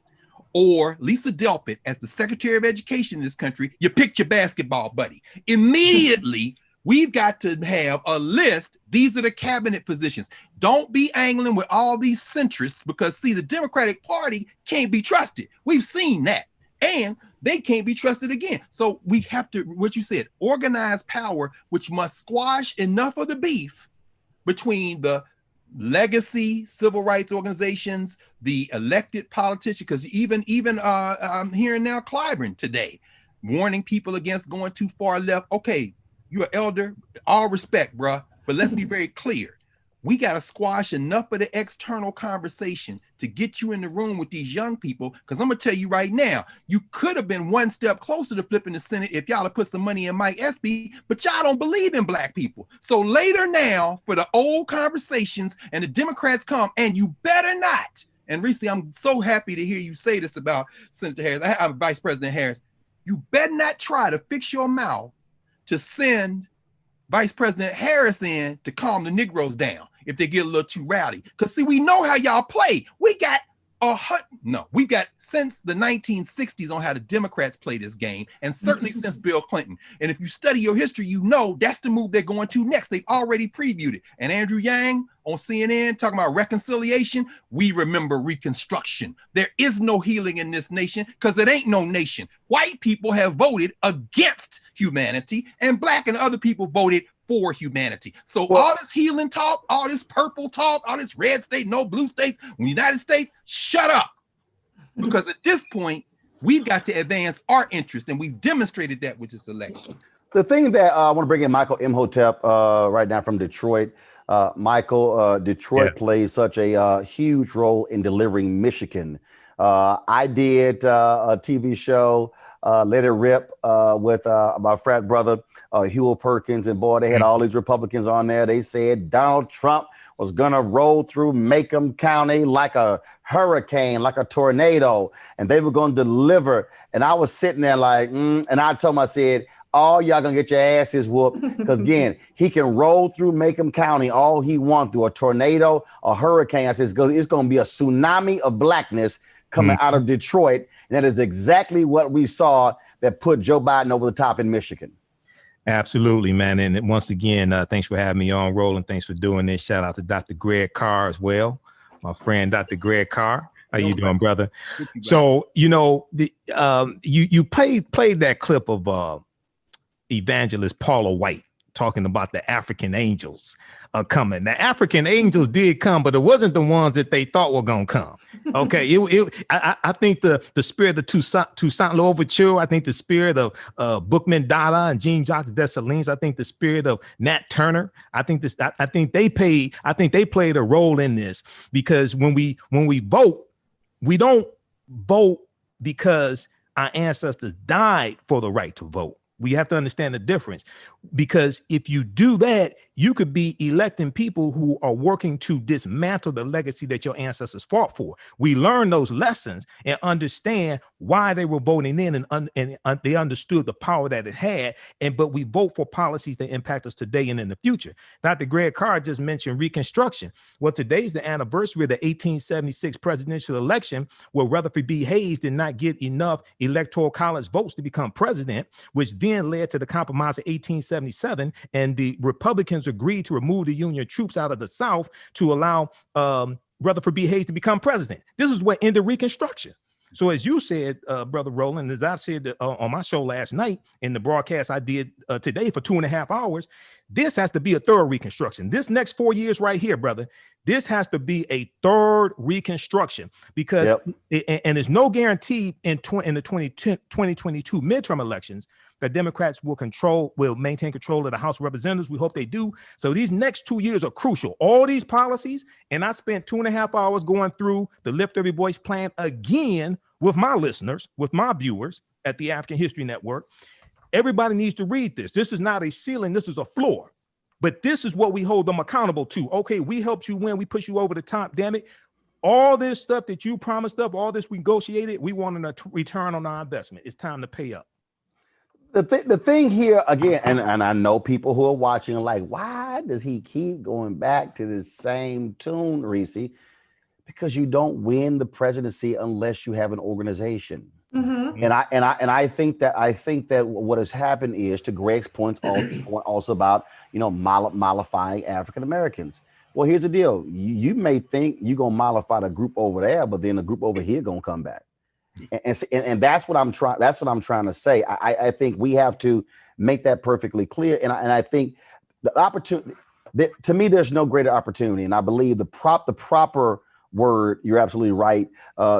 or Lisa Delpit as the Secretary of Education in this country, you picked your basketball buddy. Immediately, we've got to have a list. These are the cabinet positions. Don't be angling with all these centrists, because see, the Democratic Party can't be trusted. We've seen that. And they can't be trusted again. So we have to, what you said, organize power, which must squash enough of the beef between the legacy civil rights organizations, the elected politicians, because even I'm hearing now Clyburn today warning people against going too far left. Okay, you're an elder, all respect, bruh, but let's be very clear. We got to squash enough of the external conversation to get you in the room with these young people. Because I'm going to tell you right now, you could have been one step closer to flipping the Senate if y'all had put some money in Mike Espy, but y'all don't believe in black people. So later now, for the old conversations and the Democrats come, and you better not. And Reese, I'm so happy to hear you say this about Senator Harris, Vice President Harris. You better not try to fix your mouth to send Vice President Harris in to calm the Negroes down if they get a little too rowdy. Because see, we know how y'all play. We've got since the 1960s on how the Democrats play this game, and certainly since Bill Clinton. And if you study your history, you know that's the move they're going to next. They've already previewed it. And Andrew Yang on CNN talking about reconciliation. We remember Reconstruction. There is no healing in this nation because it ain't no nation. White people have voted against humanity, and black and other people voted for humanity. So all this healing talk, all this purple talk, all this red state, no blue states, United States, shut up. Because at this point, we've got to advance our interest, and we've demonstrated that with this election. The thing that I want to bring in Michael Imhotep right now from Detroit. Michael, Detroit plays such a huge role in delivering Michigan. I did a TV show, Let It Rip, with my frat brother, Hewell Perkins. And boy, they had all these Republicans on there. They said Donald Trump was going to roll through Macomb County like a hurricane, like a tornado, and they were going to deliver. And I was sitting there like, and I told him, I said, all y'all gonna get your asses whooped, because again, he can roll through Macomb County all he wants, through a tornado, a hurricane. I said, it's gonna be a tsunami of blackness coming out of Detroit. And that is exactly what we saw that put Joe Biden over the top in Michigan. Absolutely, man. And once again, thanks for having me on, Roland. Thanks for doing this. Shout out to Dr. Greg Carr as well, my friend, Dr. Greg Carr. How you doing, brother? So, you know, you played that clip of evangelist Paula White talking about the African angels coming. The African angels did come, but it wasn't the ones that they thought were going to come. Okay. I think the spirit of Toussaint Louverture, I think the spirit of Bookman Dada and Jean-Jacques Dessalines, I think the spirit of Nat Turner, I think they played a role in this, because when we vote, we don't vote because our ancestors died for the right to vote. We have to understand the difference, because if you do that, you could be electing people who are working to dismantle the legacy that your ancestors fought for. We learn those lessons and understand why they were voting in, and they understood the power that it had. But we vote for policies that impact us today and in the future. Dr. Greg Carr just mentioned Reconstruction. Well, today's the anniversary of the 1876 presidential election, where Rutherford B. Hayes did not get enough electoral college votes to become president, which then led to the Compromise of 1877, and the Republicans agreed to remove the Union troops out of the South to allow Rutherford B. Hayes to become president. This is what ended Reconstruction. So as you said, Brother Roland, as I said on my show last night in the broadcast I did today for 2.5 hours, this has to be a third Reconstruction. This next 4 years right here, brother, this has to be a third Reconstruction, because and there's no guarantee in the 2022 midterm elections that Democrats will maintain control of the House of Representatives. We hope they do. So these next 2 years are crucial. All these policies, and I spent 2.5 hours going through the Lift Every Voice plan again with my listeners, with my viewers at the African History Network. Everybody needs to read this. This is not a ceiling, this is a floor. But this is what we hold them accountable to. Okay, we helped you win, we push you over the top, damn it. All this stuff that you promised up, all this we negotiated, we wanted a return on our investment. It's time to pay up. The thing here again, and I know people who are watching are like, why does he keep going back to this same tune, Reese? Because you don't win the presidency unless you have an organization. Mm-hmm. And I think that what has happened is, to Greg's point also about, mollifying African Americans. Well, here's the deal: you may think you're gonna mollify the group over there, but then the group over here gonna come back. And that's what I'm trying. That's what I'm trying to say. I think we have to make that perfectly clear. And I think the opportunity, to me, there's no greater opportunity. And I believe the proper word, you're absolutely right,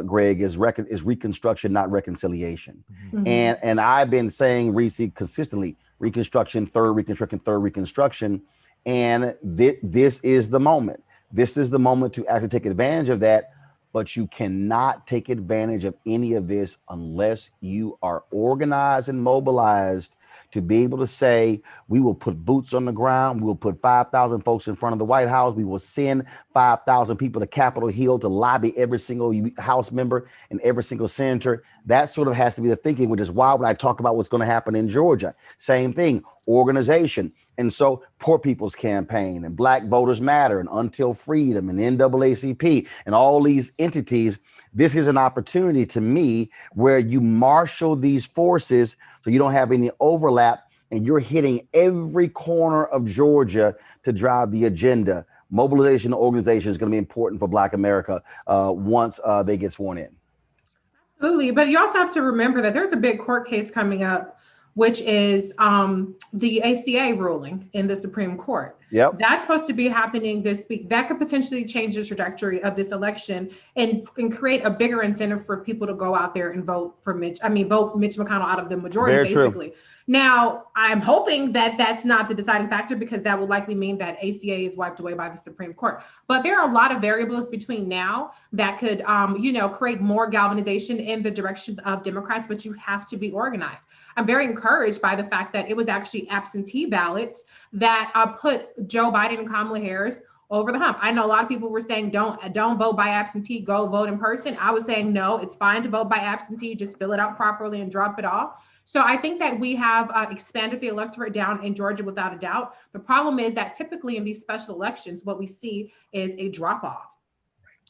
Greg, is reconstruction, not reconciliation. Mm-hmm. And I've been saying, Reese, consistently, Reconstruction, third Reconstruction. And this is the moment. This is the moment to actually take advantage of that. But you cannot take advantage of any of this unless you are organized and mobilized to be able to say, we will put boots on the ground. We will put 5,000 folks in front of the White House. We will send 5,000 people to Capitol Hill to lobby every single House member and every single senator. That sort of has to be the thinking, which is why when I talk about what's going to happen in Georgia, same thing, organization. And so Poor People's Campaign and Black Voters Matter and Until Freedom and NAACP and all these entities, this is an opportunity to me where you marshal these forces so you don't have any overlap and you're hitting every corner of Georgia to drive the agenda. Mobilization and organization is going to be important for Black America once they get sworn in. Absolutely. But you also have to remember that there's a big court case coming up, which is the ACA ruling in the Supreme Court. Yep. That's supposed to be happening this week. That could potentially change the trajectory of this election and create a bigger incentive for people to go out there and vote Mitch McConnell out of the majority, very basically. True. Now, I'm hoping that that's not the deciding factor, because that would likely mean that ACA is wiped away by the Supreme Court. But there are a lot of variables between now that could, create more galvanization in the direction of Democrats, but you have to be organized. I'm very encouraged by the fact that it was actually absentee ballots that put Joe Biden and Kamala Harris over the hump. I know a lot of people were saying, don't vote by absentee, go vote in person. I was saying, no, it's fine to vote by absentee, just fill it out properly and drop it off. So I think that we have expanded the electorate down in Georgia without a doubt. The problem is that typically in these special elections, what we see is a drop off.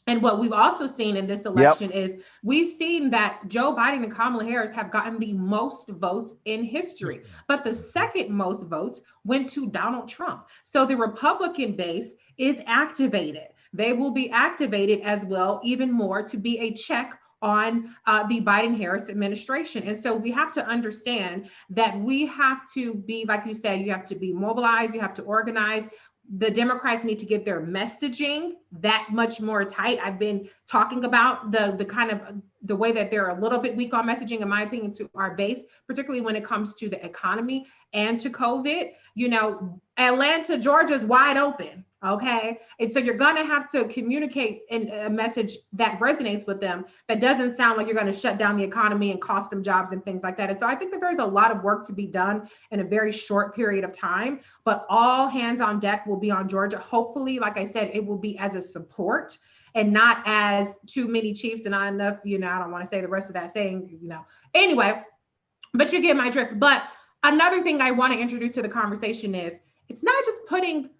And what we've also seen in this election is we've seen that Joe Biden and Kamala Harris have gotten the most votes in history, but the second most votes went to Donald Trump. So the Republican base is activated. They will be activated as well, even more, to be a check on the Biden-Harris administration. And so we have to understand that we have to be, like you said, you have to be mobilized, you have to organize. The Democrats need to get their messaging that much more tight. I've been talking about the kind of the way that they're a little bit weak on messaging, in my opinion, to our base, particularly when it comes to the economy and to COVID. Atlanta, Georgia is wide open. Okay. And so you're going to have to communicate in a message that resonates with them, that doesn't sound like you're going to shut down the economy and cost them jobs and things like that. And so I think that there's a lot of work to be done in a very short period of time, but all hands on deck will be on Georgia. Hopefully, like I said, it will be as a support and not as too many chiefs and not enough, I don't want to say the rest of that saying, anyway, but you get my drift. But another thing I want to introduce to the conversation is it's not just putting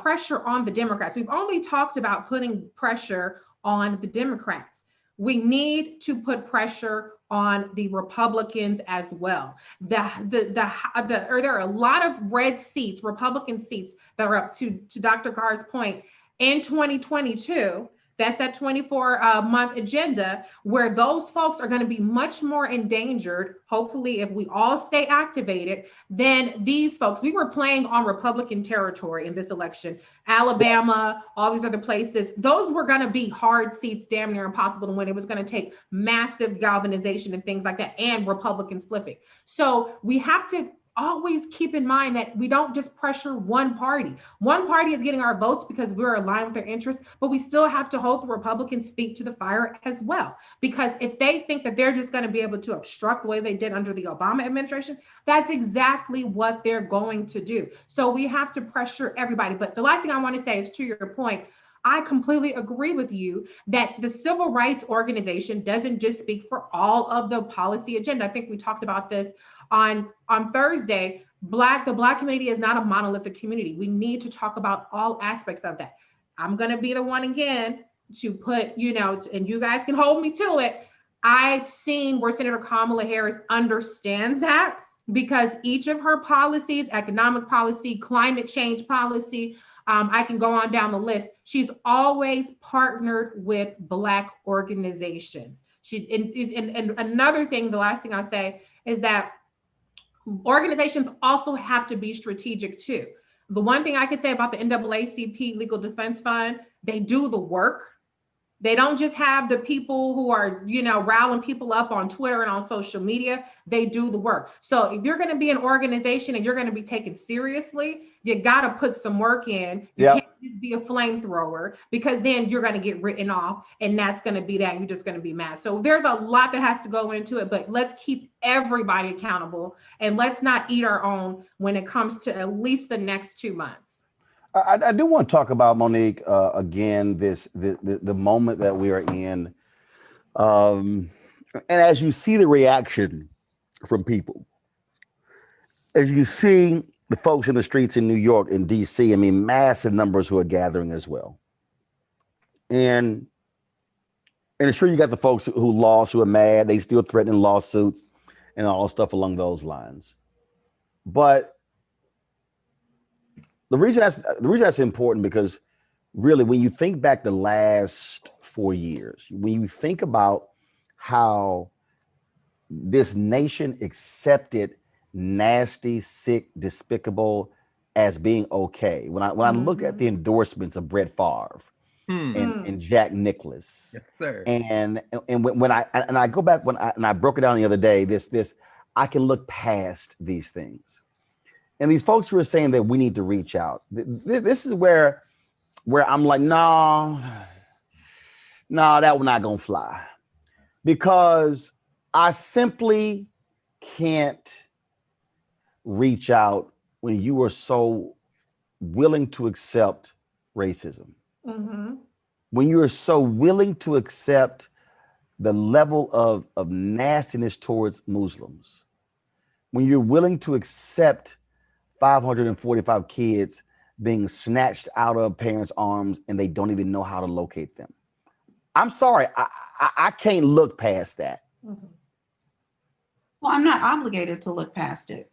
pressure on the Democrats. We've only talked about putting pressure on the Democrats. We need to put pressure on the Republicans as well. There are a lot of red seats, Republican seats, that are up to Dr. Carr's point in 2022. That's that 24-month agenda where those folks are going to be much more endangered, hopefully, if we all stay activated, than these folks. We were playing on Republican territory in this election. Alabama, all these other places, those were going to be hard seats, damn near impossible to win. It was going to take massive galvanization and things like that, and Republicans flipping. So we have to always keep in mind that we don't just pressure one party. One party is getting our votes because we're aligned with their interests, but we still have to hold the Republicans' feet to the fire as well. Because if they think that they're just going to be able to obstruct the way they did under the Obama administration, that's exactly what they're going to do. So we have to pressure everybody. But the last thing I want to say is, to your point, I completely agree with you that the civil rights organization doesn't just speak for all of the policy agenda. I think we talked about this on Thursday. The Black community is not a monolithic community. We need to talk about all aspects of that. I'm going to be the one again to put, and you guys can hold me to it. I've seen where Senator Kamala Harris understands that, because each of her policies, economic policy, climate change policy, I can go on down the list. She's always partnered with Black organizations. And another thing, the last thing I'll say is that organizations also have to be strategic too. The one thing I could say about the NAACP Legal Defense Fund, they do the work. They don't just have the people who are, riling people up on Twitter and on social media. They do the work. So if you're going to be an organization and you're going to be taken seriously, you got to put some work in. You can't just be a flamethrower, because then you're going to get written off, and that's going to be that. You're just going to be mad. So there's a lot that has to go into it, but let's keep everybody accountable, and let's not eat our own when it comes to at least the next 2 months. I do want to talk about, Monique, again, the moment that we are in. And as you see the reaction from people, as you see the folks in the streets in New York and DC, I mean, massive numbers who are gathering as well. And I'm sure you got the folks who lost, who are mad, they still threatening lawsuits and all stuff along those lines. But the reason that's important, because really, when you think back the last 4 years, when you think about how this nation accepted nasty, sick, despicable as being okay. When I look at the endorsements of Brett Favre and Jack Nicklaus, Yes, sir. and when I go back and I broke it down the other day, this I can look past these things. And these folks who are saying that we need to reach out, this is where I'm like, no, that one's not gonna fly, because I simply can't reach out when you are so willing to accept racism, when you are so willing to accept the level of nastiness towards Muslims, when you're willing to accept 545 kids being snatched out of parents' arms and they don't even know how to locate them. I'm sorry, I can't look past that. Well, I'm not obligated to look past it.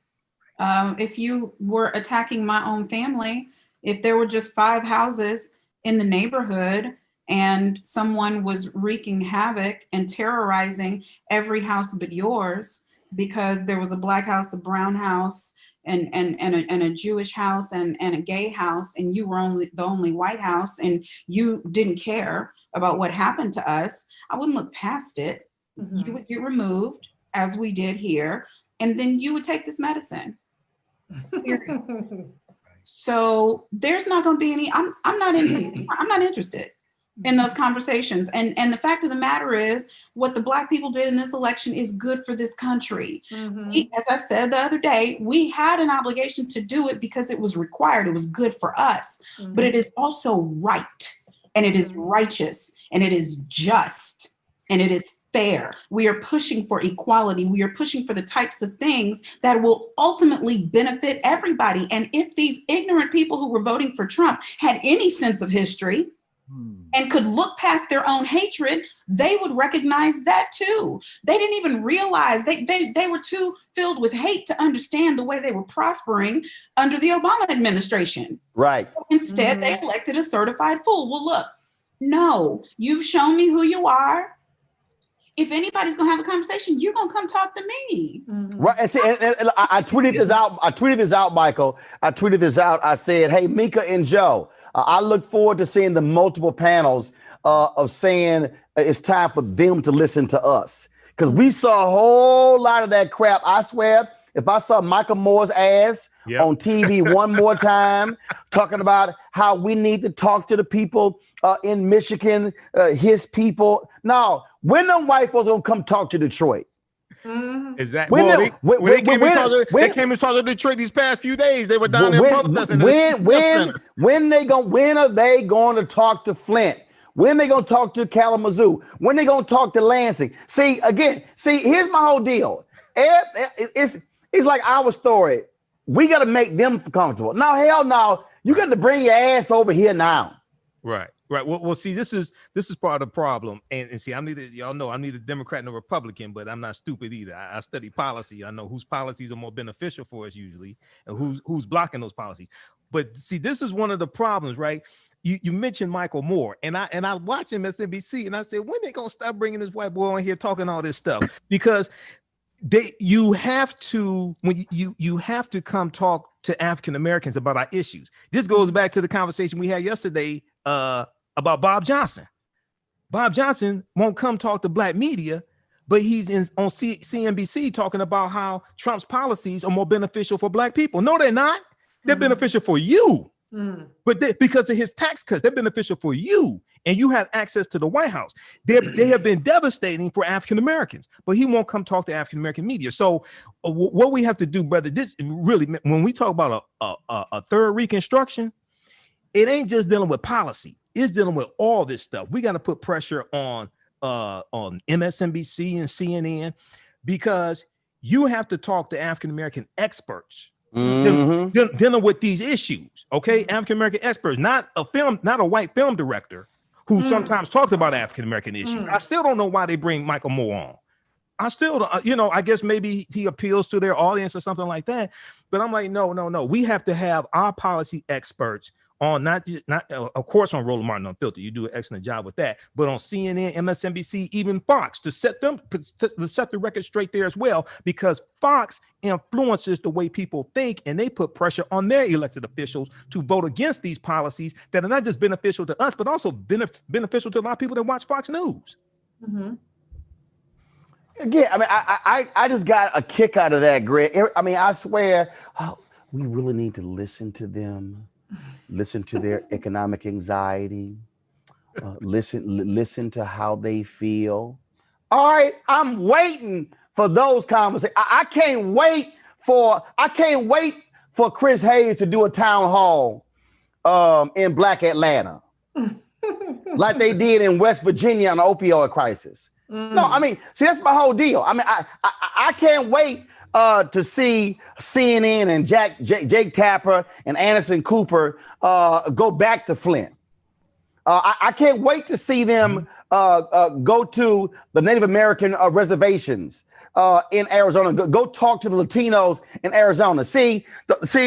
If you were attacking my own family, if there were just 5 houses in the neighborhood and someone was wreaking havoc and terrorizing every house but yours, because there was a Black house, a brown house, and a Jewish house and a gay house, and you were the only white house, and you didn't care about what happened to us, I wouldn't look past it. You would get removed, as we did here, and then you would take this medicine. So there's not going to be any. I'm not interested in those conversations. And the fact of the matter is, what the Black people did in this election is good for this country. As I said the other day, we had an obligation to do it because it was required. It was good for us, but it is also right, and it is righteous, and it is just, and it is fair. We are pushing for equality. We are pushing for the types of things that will ultimately benefit everybody. And if these ignorant people who were voting for Trump had any sense of history and could look past their own hatred, they would recognize that too. They didn't even realize they were too filled with hate to understand the way they were prospering under the Obama administration. Right. Instead, they elected a certified fool. Well, look, no, you've shown me who you are. If anybody's gonna have a conversation, you're gonna come talk to me. Right. And see, and I tweeted this out. I tweeted this out, Michael. I tweeted this out. I said, "Hey, Mika and Joe, I look forward to seeing the multiple panels of saying it's time for them to listen to us, because we saw a whole lot of that crap. I swear, if I saw Michael Moore's ass on TV one more time, talking about how we need to talk to the people in Michigan, his people. No, when them white folks gonna come talk to Detroit? Exactly. They came and talked to Detroit these past few days. They were down there protesting. When are they going to talk to Flint? When they gonna talk to Kalamazoo? When they gonna talk to Lansing? See, here's my whole deal. It's like our story. We got to make them comfortable. No, hell no. You got to bring your ass over here now. Right. Well, see, this is part of the problem. And see, y'all know I'm neither Democrat nor Republican, but I'm not stupid either. I study policy. I know whose policies are more beneficial for us usually, and who's blocking those policies. But see, this is one of the problems, right? You mentioned Michael Moore, and I watch him MSNBC, and I said, when they gonna stop bringing this white boy on here talking all this stuff? Because you have to come talk to African Americans about our issues. This goes back to the conversation we had yesterday about Bob Johnson. Bob Johnson won't come talk to Black media, but he's on CNBC talking about how Trump's policies are more beneficial for Black people. No, they're not. They're beneficial for you. But because of his tax cuts, they're beneficial for you, and you have access to the White House. They have been devastating for African Americans, but he won't come talk to African American media. So what we have to do, brother, this really, when we talk about a third Reconstruction, it ain't just dealing with policy. It's dealing with all this stuff. We got to put pressure on MSNBC and CNN, because you have to talk to African American experts. Dealing with these issues, okay? African American experts, not a white film director who sometimes talks about African American issues. I still don't know why they bring Michael Moore on. I still don't, I guess maybe he appeals to their audience or something like that. But I'm like, no. We have to have our policy experts on, not of course on Roland Martin Unfiltered. You do an excellent job with that, but on CNN, MSNBC, even Fox, to set the record straight there as well, because Fox influences the way people think, and they put pressure on their elected officials to vote against these policies that are not just beneficial to us, but also beneficial to a lot of people that watch Fox News. Again, I mean, I just got a kick out of that, Greg. I mean, I swear, we really need to listen to them. Listen to their economic anxiety. Listen to how they feel. All right, I'm waiting for those conversations. I can't wait for Chris Hayes to do a town hall in Black Atlanta, like they did in West Virginia on the opioid crisis. No, I mean, see, that's my whole deal. I mean, I can't wait to see CNN and Jake Tapper and Anderson Cooper go back to Flint. I can't wait to see them go to the Native American reservations in Arizona. Go talk to the Latinos in Arizona. See,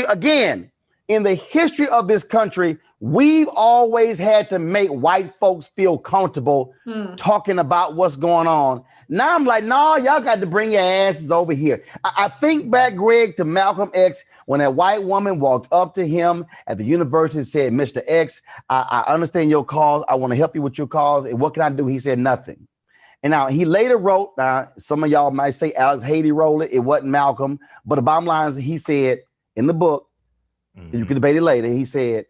again, in the history of this country, we've always had to make white folks feel comfortable talking about what's going on. Now I'm like, no, y'all got to bring your asses over here. I think back, Greg, to Malcolm X, when that white woman walked up to him at the university and said, Mr. X, I understand your cause. I want to help you with your cause. And what can I do? He said nothing. And now he later wrote, some of y'all might say Alex Haiti wrote it. It wasn't Malcolm. But the bottom line is he said in the book, You can debate it later. He said,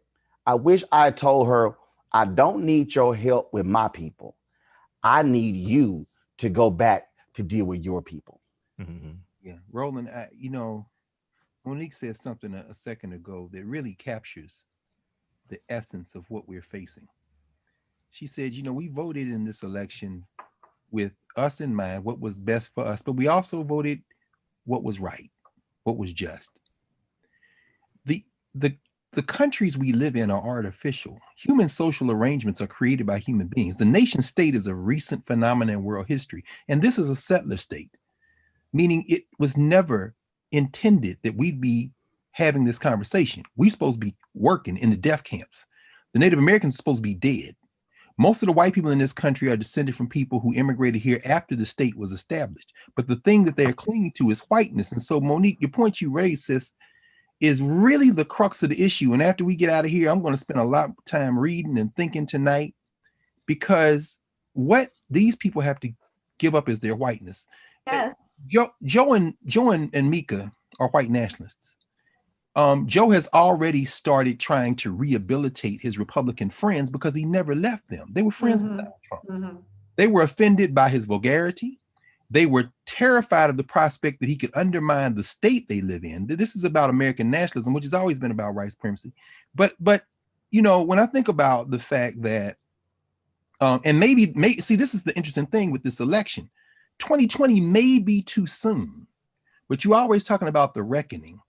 I wish I told her, I don't need your help with my people. I need you to go back to deal with your people. Yeah, Roland, Monique said something a second ago that really captures the essence of what we're facing. She said, we voted in this election with us in mind, what was best for us, but we also voted what was right, what was just. The the the countries we live in are artificial. Human social arrangements are created by human beings. The nation state is a recent phenomenon in world history, and this is a settler state, meaning it was never intended that we'd be having this conversation. We're supposed to be working in the death camps. The Native Americans are supposed to be dead. Most of the white people in this country are descended from people who immigrated here after the state was established. But the thing that they're clinging to is whiteness. And so, Monique, your point you raised, sis, is really the crux of the issue. And after we get out of here, I'm going to spend a lot of time reading and thinking tonight, because what these people have to give up is their whiteness. Yes. Joe and Mika are white nationalists. Joe has already started trying to rehabilitate his Republican friends because he never left them. They were friends with Donald Trump. They were offended by his vulgarity. They were terrified of the prospect that he could undermine the state they live in. This is about American nationalism, which has always been about white supremacy. But when I think about the fact that, and maybe see, this is the interesting thing with this election. 2020 may be too soon, but you're always talking about the reckoning.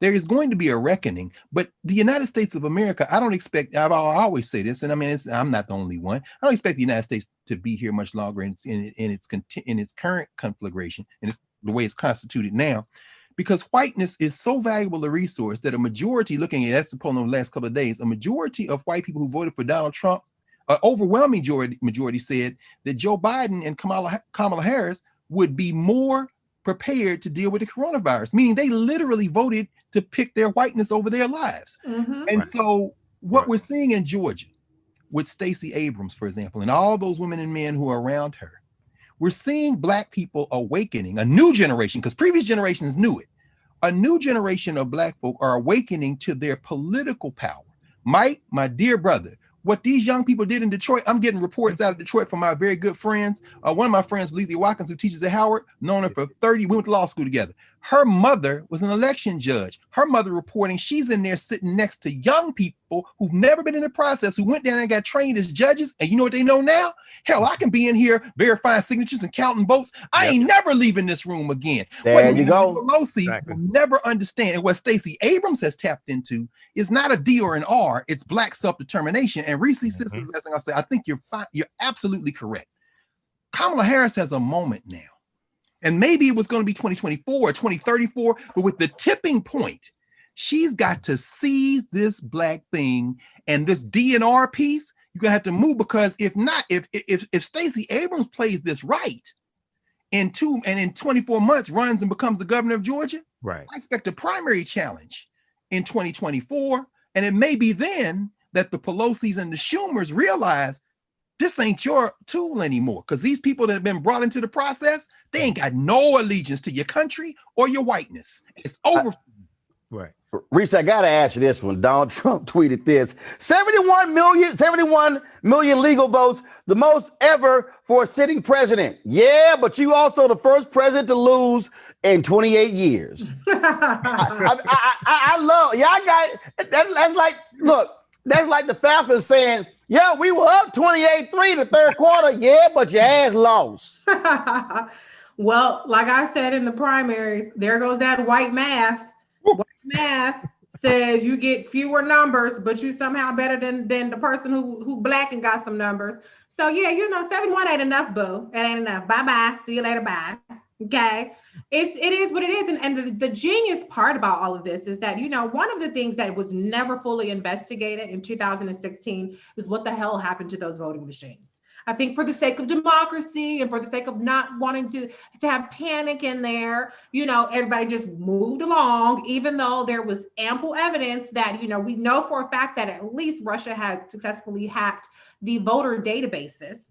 There is going to be a reckoning, but the United States of America, I don't expect, I always say this, and I mean, I'm not the only one. I don't expect the United States to be here much longer in its current conflagration, and it's the way it's constituted now, because whiteness is so valuable a resource that a majority, looking at that's the poll in the last couple of days, a majority of white people who voted for Donald Trump, an overwhelming majority said that Joe Biden and Kamala Harris would be more prepared to deal with the coronavirus, meaning they literally voted to pick their whiteness over their lives. And so what we're seeing in Georgia with Stacey Abrams, for example, and all those women and men who are around her, we're seeing Black people awakening, a new generation, because previous generations knew it. A new generation of Black folk are awakening to their political power. Mike, my dear brother, what these young people did in Detroit, I'm getting reports out of Detroit from my very good friends. One of my friends, Lethea Watkins, who teaches at Howard, known her for 30, we went to law school together. Her mother was an election judge. Her mother reporting she's in there sitting next to young people who've never been in the process, who went down and got trained as judges. And you know what they know now? Hell, I can be in here verifying signatures and counting votes. I ain't never leaving this room again. There you go. Pelosi will never understand. And what Stacey Abrams has tapped into is not a D or an R, it's Black self-determination. And Reese Sisters, as I say, I think you're absolutely correct. Kamala Harris has a moment now. And maybe it was going to be 2024 or 2034, but with the tipping point, she's got to seize this Black thing, and this DNR piece, you're gonna have to move, because if not, if Stacey Abrams plays this right in 24 months runs and becomes the governor of Georgia, I expect a primary challenge in 2024. And it may be then that the Pelosi's and the Schumers realize this ain't your tool anymore, because these people that have been brought into the process, they ain't got no allegiance to your country or your whiteness. It's over. Reese, I gotta ask you this one. Donald Trump tweeted this: 71 million legal votes, the most ever for a sitting president. Yeah, but you also the first president to lose in 28 years. I love, yeah, I got that's like, look, that's like the Falcons saying, yeah, we were up 28-3 the third quarter. Yeah, but your ass lost. Well, like I said in the primaries, there goes that white math. White math says you get fewer numbers, but you somehow better than the person who Black and got some numbers. So yeah, 71 ain't enough, boo. It ain't enough. Bye-bye. See you later. Bye. Okay. It is what it is. And the genius part about all of this is that, one of the things that was never fully investigated in 2016 was what the hell happened to those voting machines. I think for the sake of democracy and for the sake of not wanting to have panic in there, everybody just moved along, even though there was ample evidence that, we know for a fact that at least Russia had successfully hacked the voter databases.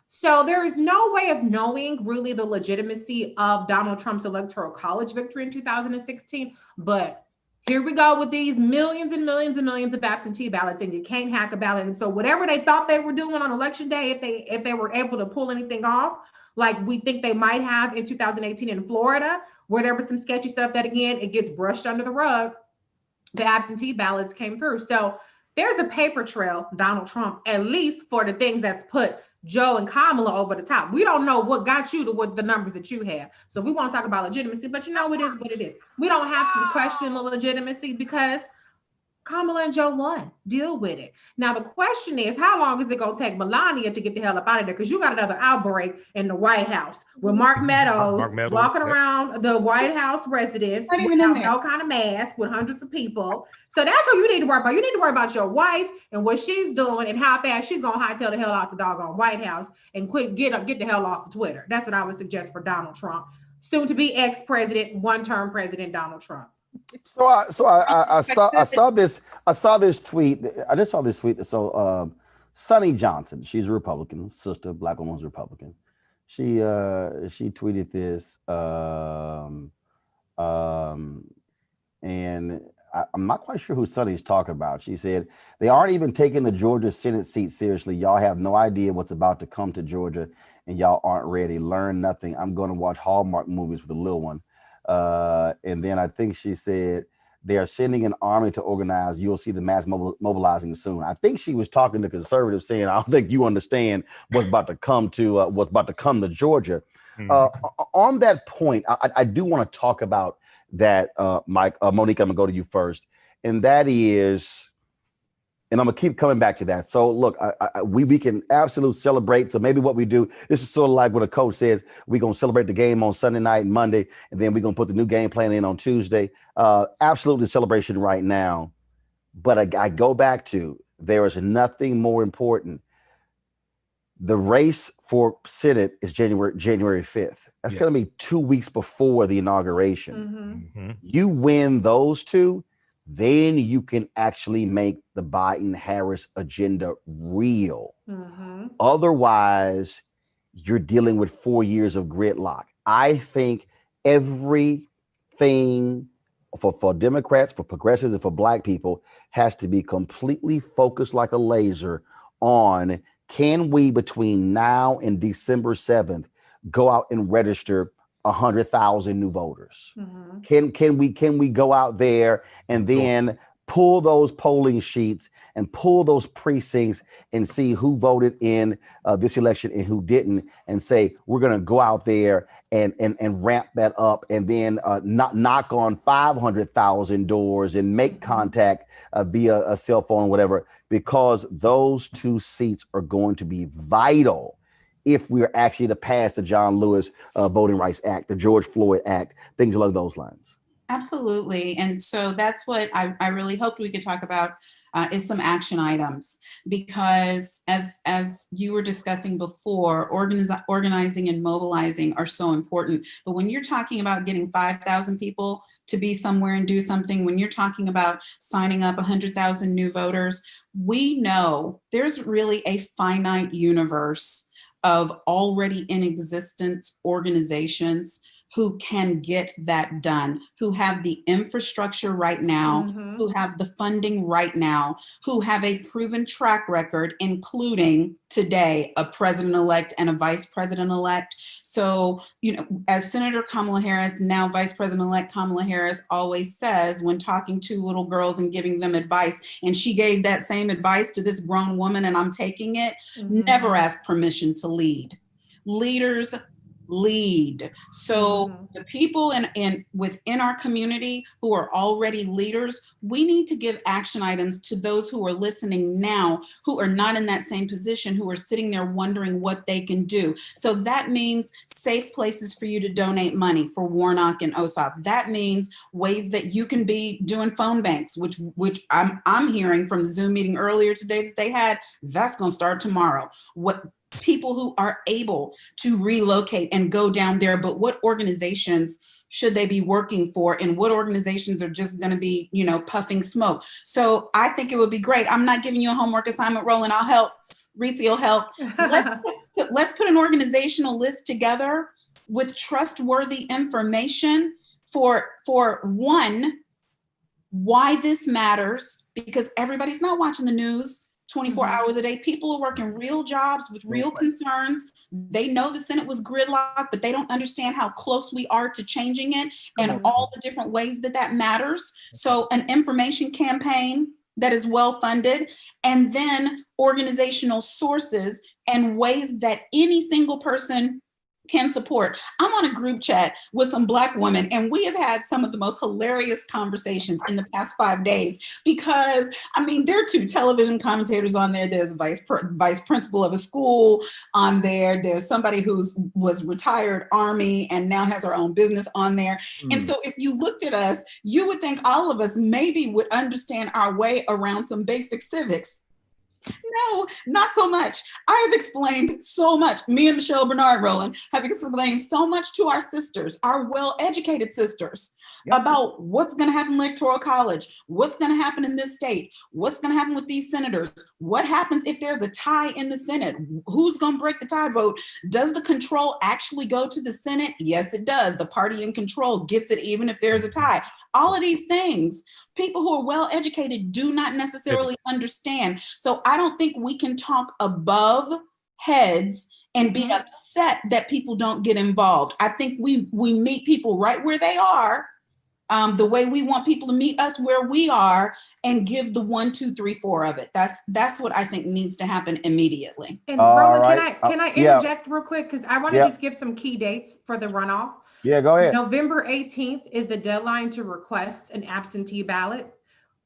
So there is no way of knowing really the legitimacy of Donald Trump's electoral college victory in 2016, but here we go with these millions and millions and millions of absentee ballots, and you can't hack a ballot. And so whatever they thought they were doing on election day, if they were able to pull anything off, like we think they might have in 2018 in Florida, where there was some sketchy stuff that again, it gets brushed under the rug, the absentee ballots came through. So there's a paper trail, Donald Trump, at least for the things that's put Joe and Kamala over the top. We don't know what got you to what the numbers that you have. So if we want to talk about legitimacy, but you know, it is what it is. We don't have to question the legitimacy because Kamala and Joe won. Deal with it. Now, the question is, how long is it going to take Melania to get the hell up out of there? Because you got another outbreak in the White House with Mark Meadows, walking around the White House residence without no kind of mask with hundreds of people. So that's what you need to worry about. You need to worry about your wife and what she's doing and how fast she's going to hightail the hell out the doggone White House and get the hell off of Twitter. That's what I would suggest for Donald Trump. Soon to be ex-president, one-term president Donald Trump. I saw this tweet. I just saw this tweet. So Sonny Johnson, she's a Republican, sister, black woman's Republican. She tweeted this, and I'm not quite sure who Sonny's talking about. She said, they aren't even taking the Georgia Senate seat seriously. Y'all have no idea what's about to come to Georgia, and y'all aren't ready. Learn nothing. I'm going to watch Hallmark movies with the little one. And then I think she said they are sending an army to organize. You'll see the mass mobilizing soon. I think she was talking to conservatives, saying, I don't think you understand what's about to come to Georgia. On that point, I do want to talk about that, Mike. Monique, I'm gonna go to you first, and that is, and I'm gonna keep coming back to that. So look, we can absolutely celebrate. So maybe what we do, this is sort of like what a coach says, we're gonna celebrate the game on Sunday night and Monday, and then we're gonna put the new game plan in on Tuesday. Absolutely celebration right now. But I go back to, there is nothing more important. The race for Senate is January 5th. That's going to be 2 weeks before the inauguration. You win those two, then you can actually make the Biden-Harris agenda real. Otherwise, you're dealing with 4 years of gridlock. I think everything for Democrats, for progressives, and for black people has to be completely focused like a laser on, can we, between now and December 7th, go out and register 100,000 new voters? Can we go out there and then pull those polling sheets and pull those precincts and see who voted in this election and who didn't, and say, we're going to go out there and ramp that up, and then knock on 500,000 doors and make contact via a cell phone or whatever, because those two seats are going to be vital if we are actually to pass the John Lewis Voting Rights Act, the George Floyd Act, things along those lines. Absolutely. And so that's what I really hoped we could talk about, is some action items, because as you were discussing before, organizing and mobilizing are so important. But when you're talking about getting 5,000 people to be somewhere and do something, when you're talking about signing up 100,000 new voters, we know there's really a finite universe of already in existence organizations who can get that done, who have the infrastructure right now, who have the funding right now, who have a proven track record, including today, a president-elect and a vice president-elect. So, as Senator Kamala Harris, now Vice President-elect Kamala Harris, always says when talking to little girls and giving them advice, and she gave that same advice to this grown woman, and I'm taking it, never ask permission to lead. Leaders lead. So the people within our community who are already leaders, we need to give action items to those who are listening now, who are not in that same position, who are sitting there wondering what they can do. So that means safe places for you to donate money for Warnock and Ossoff. That means ways that you can be doing phone banks, which I'm hearing from the Zoom meeting earlier today that they had. That's going to start tomorrow. What people who are able to relocate and go down there, but what organizations should they be working for, and what organizations are just going to be, puffing smoke? So I think it would be great. I'm not giving you a homework assignment, Roland. I'll help. Reese will help. Let's put an organizational list together with trustworthy information for one, why this matters, because everybody's not watching the news 24 hours a day. People are working real jobs with real concerns. They know the Senate was gridlocked, but they don't understand how close we are to changing it and all the different ways that that matters. So an information campaign that is well funded, and then organizational sources and ways that any single person can support. I'm on a group chat with some Black women, and we have had some of the most hilarious conversations in the past 5 days, because I mean, there are 2 television commentators on there. There's a vice principal of a school on there. There's somebody was retired Army and now has her own business on there. And so if you looked at us, you would think all of us maybe would understand our way around some basic civics. No, not so much. I have explained so much. Me and Michelle Bernard Rowland have explained so much to our sisters, our well-educated sisters, about what's going to happen in Electoral College, what's going to happen in this state, what's going to happen with these senators, what happens if there's a tie in the Senate, who's going to break the tie vote, does the control actually go to the Senate? Yes, it does. The party in control gets it even if there's a tie. All of these things, people who are well educated do not necessarily understand. So I don't think we can talk above heads and be upset that people don't get involved. I think we meet people right where they are, the way we want people to meet us where we are, and give the 1, 2, 3, 4 of it. That's what I think needs to happen immediately. And Roland, can I interject real quick? Because I want to just give some key dates for the runoff. Yeah, go ahead. November 18th is the deadline to request an absentee ballot.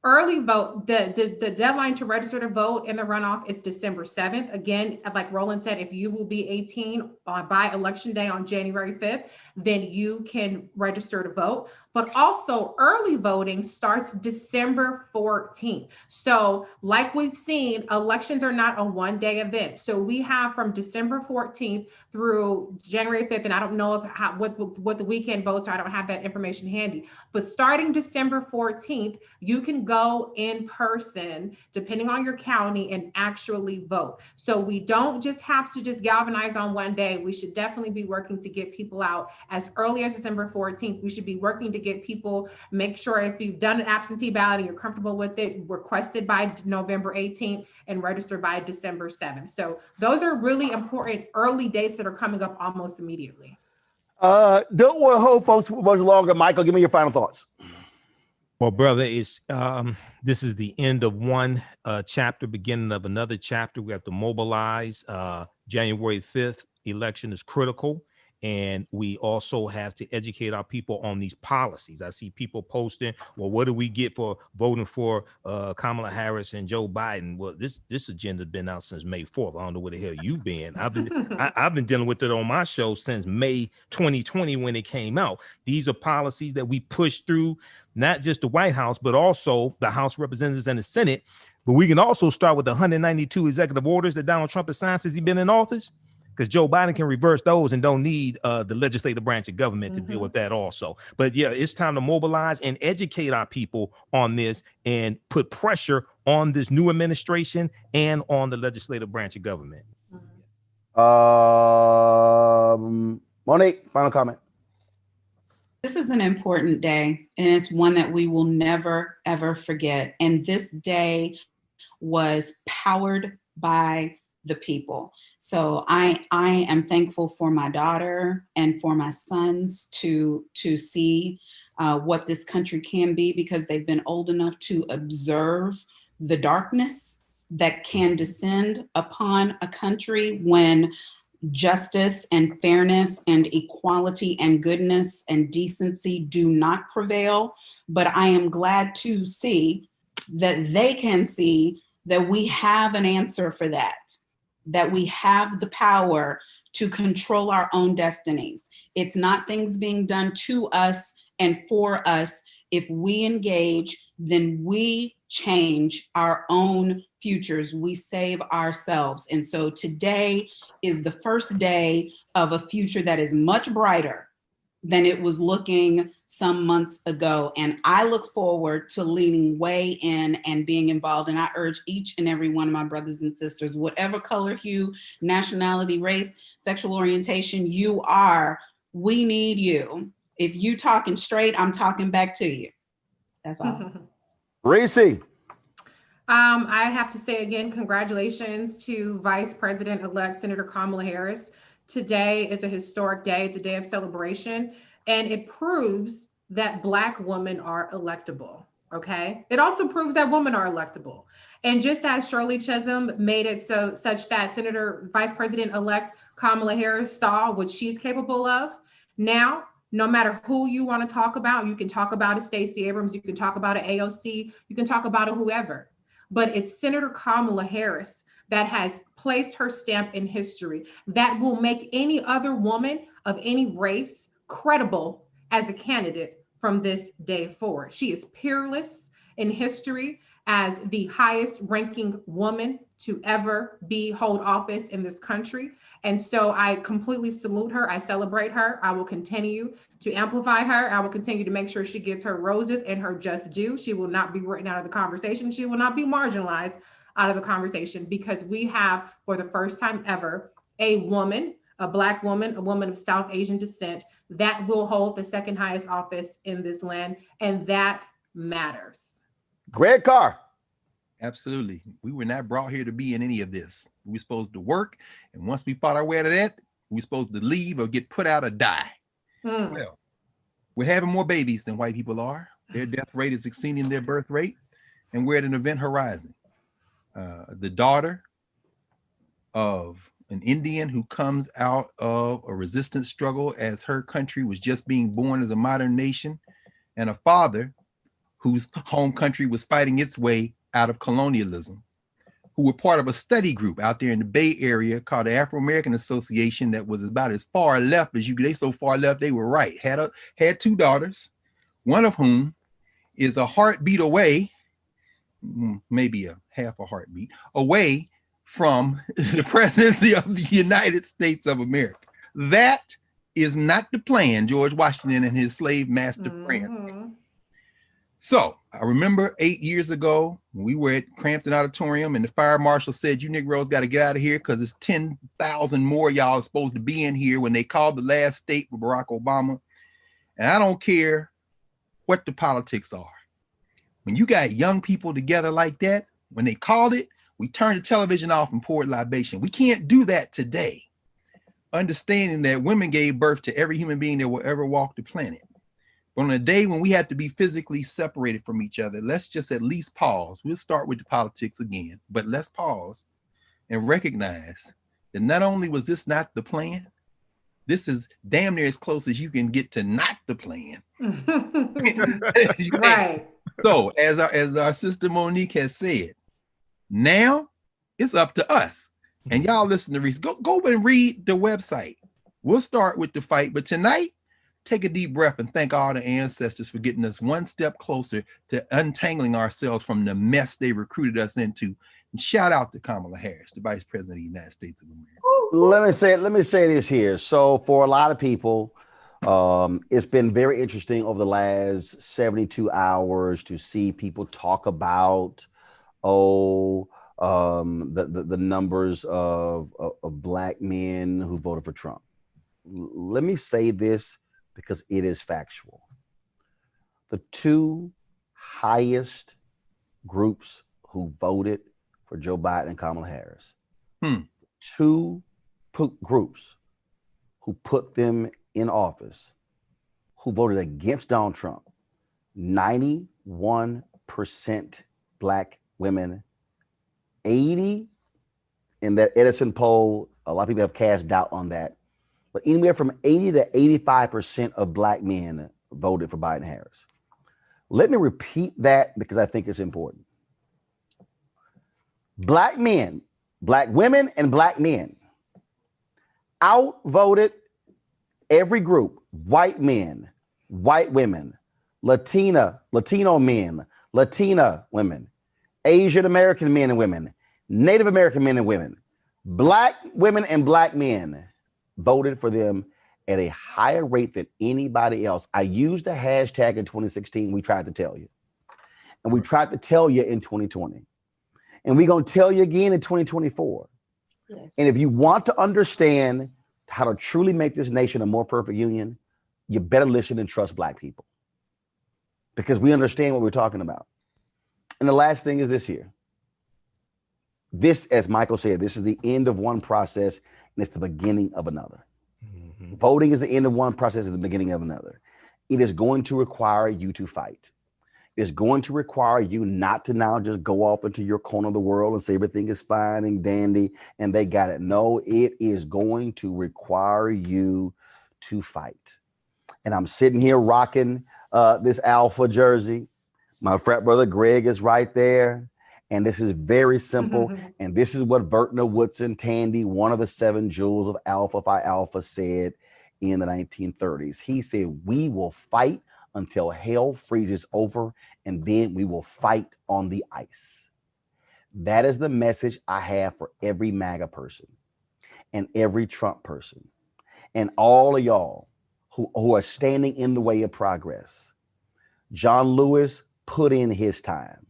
Early vote, the deadline to register to vote in the runoff is December 7th. Again, like Roland said, if you will be 18 by election day on January 5th, then you can register to vote. But also early voting starts December 14th. So like we've seen, elections are not a one-day event. So we have from December 14th through January 5th, and I don't know what the weekend votes are, I don't have that information handy. But starting December 14th, you can go in person, depending on your county, and actually vote. So we don't just have to just galvanize on one day. We should definitely be working to get people out as early as December 14th. We should be working to get people, make sure if you've done an absentee ballot and you're comfortable with it, requested by November 18th and register by December 7th. So those are really important early dates that are coming up almost immediately. Don't want to hold folks much longer. Michael, give me your final thoughts. Well, brother, it's this is the end of one chapter, beginning of another chapter. We have to mobilize. January 5th election is critical. And we also have to educate our people on these policies. I see people posting, well, what do we get for voting for Kamala Harris and Joe Biden? Well, this agenda has been out since May 4th. I don't know where the hell you've been. I've been dealing with it on my show since May 2020 when it came out. These are policies that we push through, not just the White House, but also the House of Representatives and the Senate. But we can also start with the 192 executive orders that Donald Trump has signed since he's been in office, because Joe Biden can reverse those and don't need the legislative branch of government to deal with that also. But yeah, it's time to mobilize and educate our people on this and put pressure on this new administration and on the legislative branch of government. Monique, final comment. This is an important day, and it's one that we will never, ever forget. And this day was powered by the people. So I am thankful for my daughter and for my sons to see what this country can be, because they've been old enough to observe the darkness that can descend upon a country when justice and fairness and equality and goodness and decency do not prevail. But I am glad to see that they can see that we have an answer for that we have the power to control our own destinies. It's not things being done to us and for us. If we engage, then we change our own futures. We save ourselves. And so today is the first day of a future that is much brighter than it was looking some months ago. And I look forward to leaning way in and being involved. And I urge each and every one of my brothers and sisters, whatever color, hue, nationality, race, sexual orientation you are, we need you. If you talking straight, I'm talking back to you. That's all. Reese. I have to say again, congratulations to Vice President-elect Senator Kamala Harris. Today is a historic day. It's a day of celebration, and it proves that Black women are electable. Okay. It also proves that women are electable. And just as Shirley Chisholm made it such that Senator Vice President-elect Kamala Harris saw what she's capable of, now no matter who you want to talk about, you can talk about a Stacey Abrams, you can talk about an AOC, you can talk about a whoever, but it's Senator Kamala Harris that has placed her stamp in history that will make any other woman of any race credible as a candidate from this day forward. She is peerless in history as the highest ranking woman to ever hold office in this country. And so I completely salute her. I celebrate her. I will continue to amplify her. I will continue to make sure she gets her roses and her just due. She will not be written out of the conversation. She will not be marginalized out of the conversation, because we have, for the first time ever, a woman, a Black woman, a woman of South Asian descent that will hold the second highest office in this land. And that matters. Greg Carr. Absolutely. We were not brought here to be in any of this. We were supposed to work. And once we fought our way out of that, we were supposed to leave or get put out or die. Well, we're having more babies than white people are. Their death rate is exceeding their birth rate. And we're at an event horizon. The daughter of an Indian who comes out of a resistance struggle as her country was just being born as a modern nation, and a father whose home country was fighting its way out of colonialism, who were part of a study group out there in the Bay Area called the Afro-American Association that was about as far left as you could. They so far left, they were right. Had two daughters, one of whom is a heartbeat away, maybe a half a heartbeat away from the presidency of the United States of America. That is not the plan, George Washington and his slave master friend. So I remember 8 years ago, we were at Crampton Auditorium and the fire marshal said, "You Negroes got to get out of here because it's 10,000 more y'all supposed to be in here," when they called the last state with Barack Obama. And I don't care what the politics are. When you got young people together like that, when they called it, we turned the television off and poured libation. We can't do that today. Understanding that women gave birth to every human being that will ever walk the planet. But on a day when we have to be physically separated from each other, let's just at least pause. We'll start with the politics again, but let's pause and recognize that not only was this not the plan, this is damn near as close as you can get to not the plan. Right. So as our sister Monique has said, now it's up to us. And y'all listen to Reese. Go and read the website. We'll start with the fight, but tonight, take a deep breath and thank all the ancestors for getting us one step closer to untangling ourselves from the mess they recruited us into. And shout out to Kamala Harris, the Vice President of the United States of America. Let me say this here. So for a lot of people, it's been very interesting over the last 72 hours to see people talk about the numbers of Black men who voted for Trump. Let me say this because it is factual. The two highest groups who voted for Joe Biden and Kamala Harris, two groups who put them in office, who voted against Donald Trump, 91% Black women, 80 in that Edison poll. A lot of people have cast doubt on that, but anywhere from 80 to 85% of Black men voted for Biden Harris. Let me repeat that because I think it's important. Black men, Black women, and Black men outvoted every group: white men, white women, Latino men, Latina women, Asian American men and women, Native American men and women. Black women and Black men voted for them at a higher rate than anybody else. I used the hashtag in 2016, we tried to tell you. And we tried to tell you in 2020. And we're going to tell you again in 2024. Yes. And if you want to understand how to truly make this nation a more perfect union, you better listen and trust Black people, because we understand what we're talking about. And the last thing is this here. This, as Michael said, this is the end of one process and it's the beginning of another. Mhm. Voting is the end of one process and the beginning of another. It is going to require you to fight. It's going to require you not to now just go off into your corner of the world and say everything is fine and dandy and they got it. No, it is going to require you to fight. And I'm sitting here rocking this Alpha jersey. My frat brother Greg is right there. And this is very simple. And this is what Vertner Woodson Tandy, one of the 7 jewels of Alpha Phi Alpha, said in the 1930s. He said, we will fight until hell freezes over, and then we will fight on the ice. That is the message I have for every MAGA person and every Trump person and all of y'all who are standing in the way of progress. John Lewis put in his time.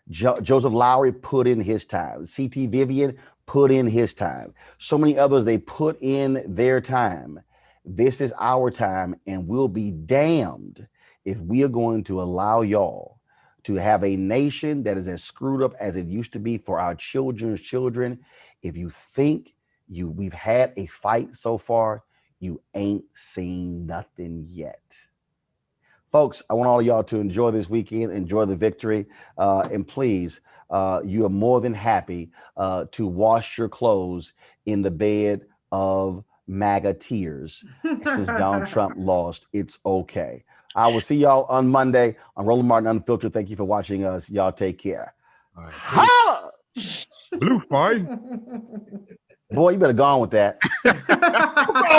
Joseph Lowry put in his time. C.T. Vivian put in his time. So many others, they put in their time. This is our time, and we'll be damned if we are going to allow y'all to have a nation that is as screwed up as it used to be for our children's children. If you think we've had a fight so far, you ain't seen nothing yet. Folks, I want all of y'all to enjoy this weekend, enjoy the victory, and please, you are more than happy to wash your clothes in the bed of MAGA tears. Since Donald Trump lost, it's okay. I will see y'all on Monday on Roland Martin Unfiltered. Thank you for watching us. Y'all take care. All right. Holla! Blue fight. Boy, you better go on with that. Let's go.